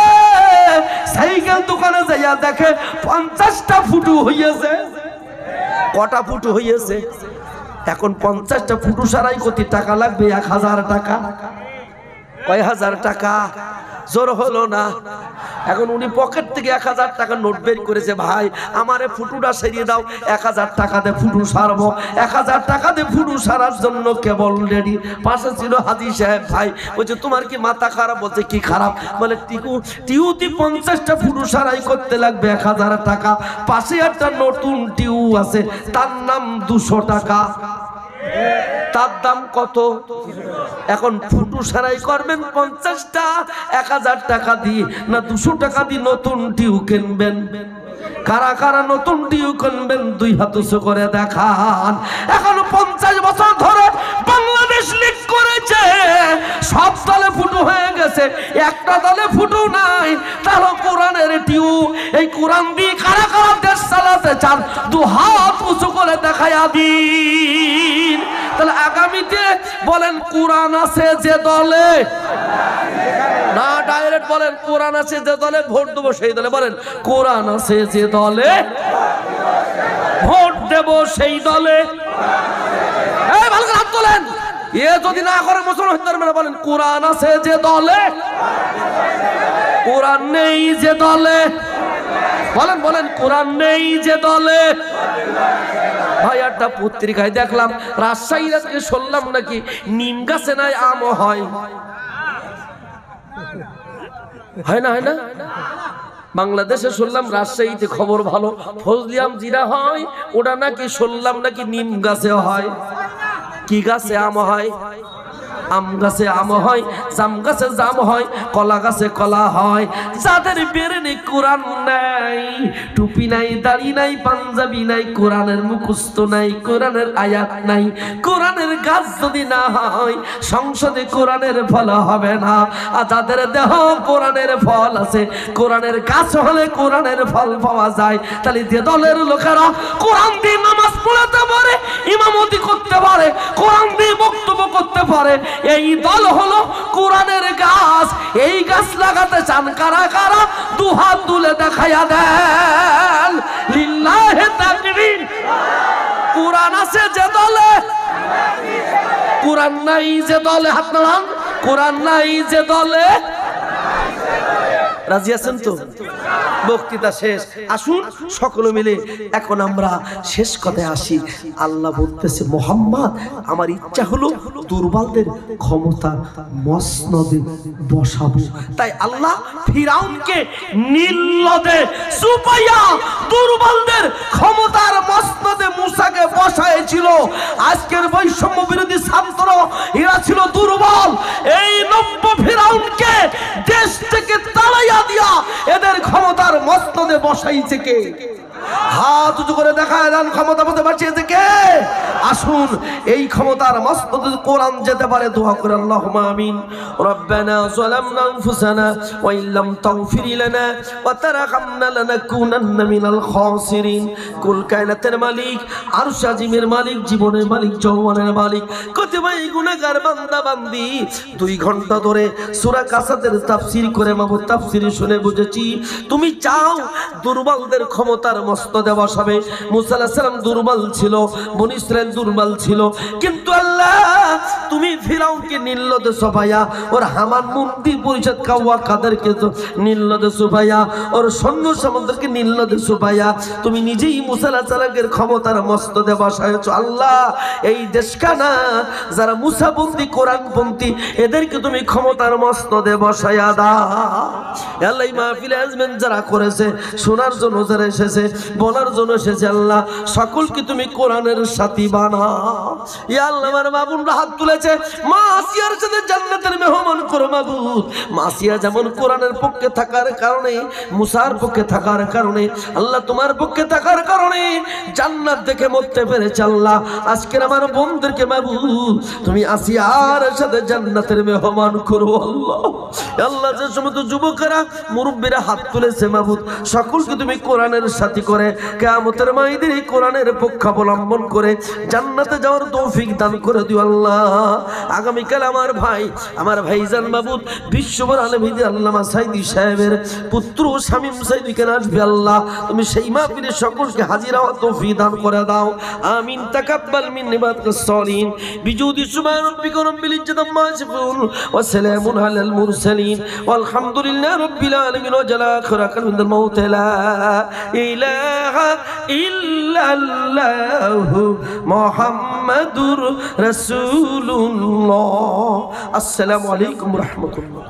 সাইকেল দোকানে যাইয়া দেখে 50টা ফুটু হইয়াছে। কটা ফুটু হইয়াছে? এখন 50টা ফুটু সারাই করতে টাকা লাগবে 1000 টাকা। কয় হাজার টাকা? জোর হলো না। এখন উনি পকেট থেকে 1000 টাকা নোট বের করেছে, ভাই আমারে ফুটুটা সেরিয়ে দাও, 1000 টাকা দিয়ে ফুটু সারবো। 1000 টাকা দিয়ে ফুটু সারার জন্য কেবল রেডি। পাশে ছিল হাজি সাহেব, ভাই বলছে তোমার কি মাথা খারাপ? বলছে কি খারাপ? বলে টিউতি 50টা ফুটু সারাই করতে লাগবে 1000 টাকা। পাশে একটা নতুন টিউ আছে, তার নাম 200 টাকা। তার দাম কত? এখন ফুটু সারাই করবেন 50টা 1000 টাকা দিয়ে, না 200 টাকা দিয়ে নতুন টিউ কিনবেন? কারা কারা নতুন টিউ কিনবেন 2 হাত উঁচু করে দেখান। এখন 50 বছর ধরে বাংলাদেশ লিগ করেছে, সব দলে ফুটু হয়ে গেছে, একটা দলে ফুটু নাই। তাহলে কোরআনের টিউ, এই কোরআন দিয়ে কারা কারা দেশ চালাতে চান 2 হাত উঁচু করে দেখায়া দিন। তাহলে আগামীতে বলেন কোরআন আছে যে দলে, না ডাইরেক্ট বলেন কোরআন আছে যে দলে ভোট দেবো সেই দলে। বলেন কোরআন আছে যে দলে ভোট দেব সেই দলে। এই ভালো করে হাত তোলেন। এ যদি না করে মুসলমান হতে পারবে না। বলেন কোরআন আছে যে দলে, কোরআন নেই যে দলে। বলেন বলেন কোরআন নেই যে দলে। ভাই একটা পত্রিকায় দেখলাম রাজশাহীর আজকে শুনলাম নাকি নিম গাছে নাই আম হয়। হয় না হয় না? বাংলাদেশে শুনলাম রাজশাহীতে খবর ভালো, ফজলি আম জিরা হয়, ওটা নাকি শুনলাম নাকি নিম গাছে হয়। কি গাছে আম হয়? আম গাছে আম হয়, জাম গাছে জাম হয়, কলা গাছে কলা হয়। যাদের বেরেনে কোরআন নাই, টুপি নাই, দাড়ি নাই, পাঞ্জাবি নাই, কোরআনের মুখস্থ নাই, কোরআনের আয়াত নাই, কোরআনের গাছ যদি না হয় সংসদে কোরআনের ফল হবে না। আর যাদের দেহ কোরআনের ফল আছে, কোরআনের গাছ হলে কোরআনের ফল পাওয়া যায়। তাহলে যে দলের লোকেরা কোরআন দিয়ে নামাজ পড়াতে পারে, ইমামতি করতে পারে, কোরআন দিয়ে বক্তব্য করতে পারে, এই দল হলো কোরআনের গাছ। এই গাছ লাগাতে চান কারা কারা? 2 হাত তুলে দেখাইয়া দেন। লিল্লাহি তাকবীর। কোরআন আছে যে দলে, কোরআন নাই যে দলে। হাত নাড়ান। কোরআন নাই যে দলে। রাজি আছেন তো? বক্তৃতা শেষ, আসুন সকলে মিলে এখন আমরা শেষ কথায় আসি। আল্লাহ বলতেছে মুহাম্মদ আমার ইচ্ছা হলো দুর্বলদের ক্ষমতা মসনদে বসাবো। তাই আল্লাহ ফিরাউনকে নীলনদে সুপাইয়া দুর্বলদের ক্ষমতার মসনদে মুসাকে বসায়েছিল। আজকের বৈষম্য বিরোধী ছাত্র এরা ছিল দুর্বল। এই নব্য ফিরাউনকে দেশ থেকে তাড়াইয়া দিয়া এদের ক্ষমতার মসনদে বসাইছে কে? হাত উঁচু করে দেখায় দেন ক্ষমতা মধ্যে বাঁচিয়েছে কে? আসুন এই ক্ষমতার মসনদে কোরআন যেতে পারে। দোয়া করে আল্লাহুম্মা আমিন। রব্বানা যালামনা আনফুসানা ওয়া ইল্লাম তাগফির লানা ওয়া তারহামনা লানাকুনান্না মিনাল খাসিরিন। কুল কায়নাতের মালিক, আরশ আজিমের মালিক, জীবনের মালিক, যৌবনের মালিক, কতই গুনাহগার বান্দা বান্দি 2 ঘন্টা ধরে সূরা কাসাদের তাফসীর করে মাহবুব তাফসীর শুনে বুঝেছি তুমি চাও দুর্বলদের ক্ষমতার মসনদে বসাবে। মুসা আলাইহিস সালাম দুর্বল ছিল, বনী ইসরাইল দুর্বল ছিল, কিন্তু আল্লাহ তুমি ফিরাউনকে নীলনদে সোফায়া, ওর হামান মন্ত্রী পরিষদ কাওয়া কাদেরকে নীলনদে সোফায়া, ওর সৈন্য সামন্তকে নীলনদে সোফায়া তুমি নিজেই মুসা আলাইহিস সালামের ক্ষমতার মসনদে বসায়ছো। আল্লাহ এই দেশখানা যারা মুসাবন্দি কোরআনপন্থী এদেরকে তুমি ক্ষমতার মসনদে বসায়া দাও। আল্লাহ এই মাহফিল আজমেন যারা করেছে, শোনার জন্য যারা এসেছে, বলার জন্য এসেছে, আল্লাহ সকলকে তুমি কোরআনের সাথী বানাও। ইয়া আল্লাহ আমার বাবুরা হাত তুলেছে, মা আসিয়ার সাথে জান্নাতের মেহমান করো মাবুদ। মা আসিয়া যেমন কোরআনের পক্ষে থাকার কারণে, মুসার পক্ষে থাকার কারণে, আল্লাহ তোমার পক্ষে থাকার কারণে জান্নাত দেখে মরতে পেরেছে। আল্লাহ আজকের আমার বোনদেরকে মাবুদ তুমি আসিয়ার সাথে জান্নাতের মেহমান করো। আল্লাহ আল্লাহ যে সমস্ত যুবকেরা মুরব্বীরা হাত তুলেছে মাবুদ সকলকে তুমি কোরআনের সাথী করে কিয়ামতের ময়দানে কোরআনের পক্ষ অবলম্বন করে জান্নাতে যাওয়ার তৌফিক দান করে দিও। আল্লাহ না। আগামীকাল আমার ভাইজান মাবুদ বিশ্ববর আলমীদের আল্লামা সাইদি সাহেবের পুত্র শামীম সাইদি কেন আসবে আল্লাহ, তুমি সেই মাহফিলে সকলকে হাজির হওয়ার তৌফিক দান করে দাও। আমিন। তাকাব্বাল মিন্নি ইবাদাকাস সালিহিন বিজুদি সুবহান রাব্বিকা রাব্বিল ইজ্জাতি আম্মা ইয়াসিফুন ওয়া সালামুন আলাল মুরসালিন ওয়ালহামদুলিল্লাহি রাব্বিল আলামিন ওয়া জালা আখিরাকাল মিনাল মাউত লা ইলাহা ইল্লাল্লাহু মুহাম্মাদুর রাসূলুল্লাহ। আসসালামু আলাইকুম ওয়া রাহমাতুল্লাহ।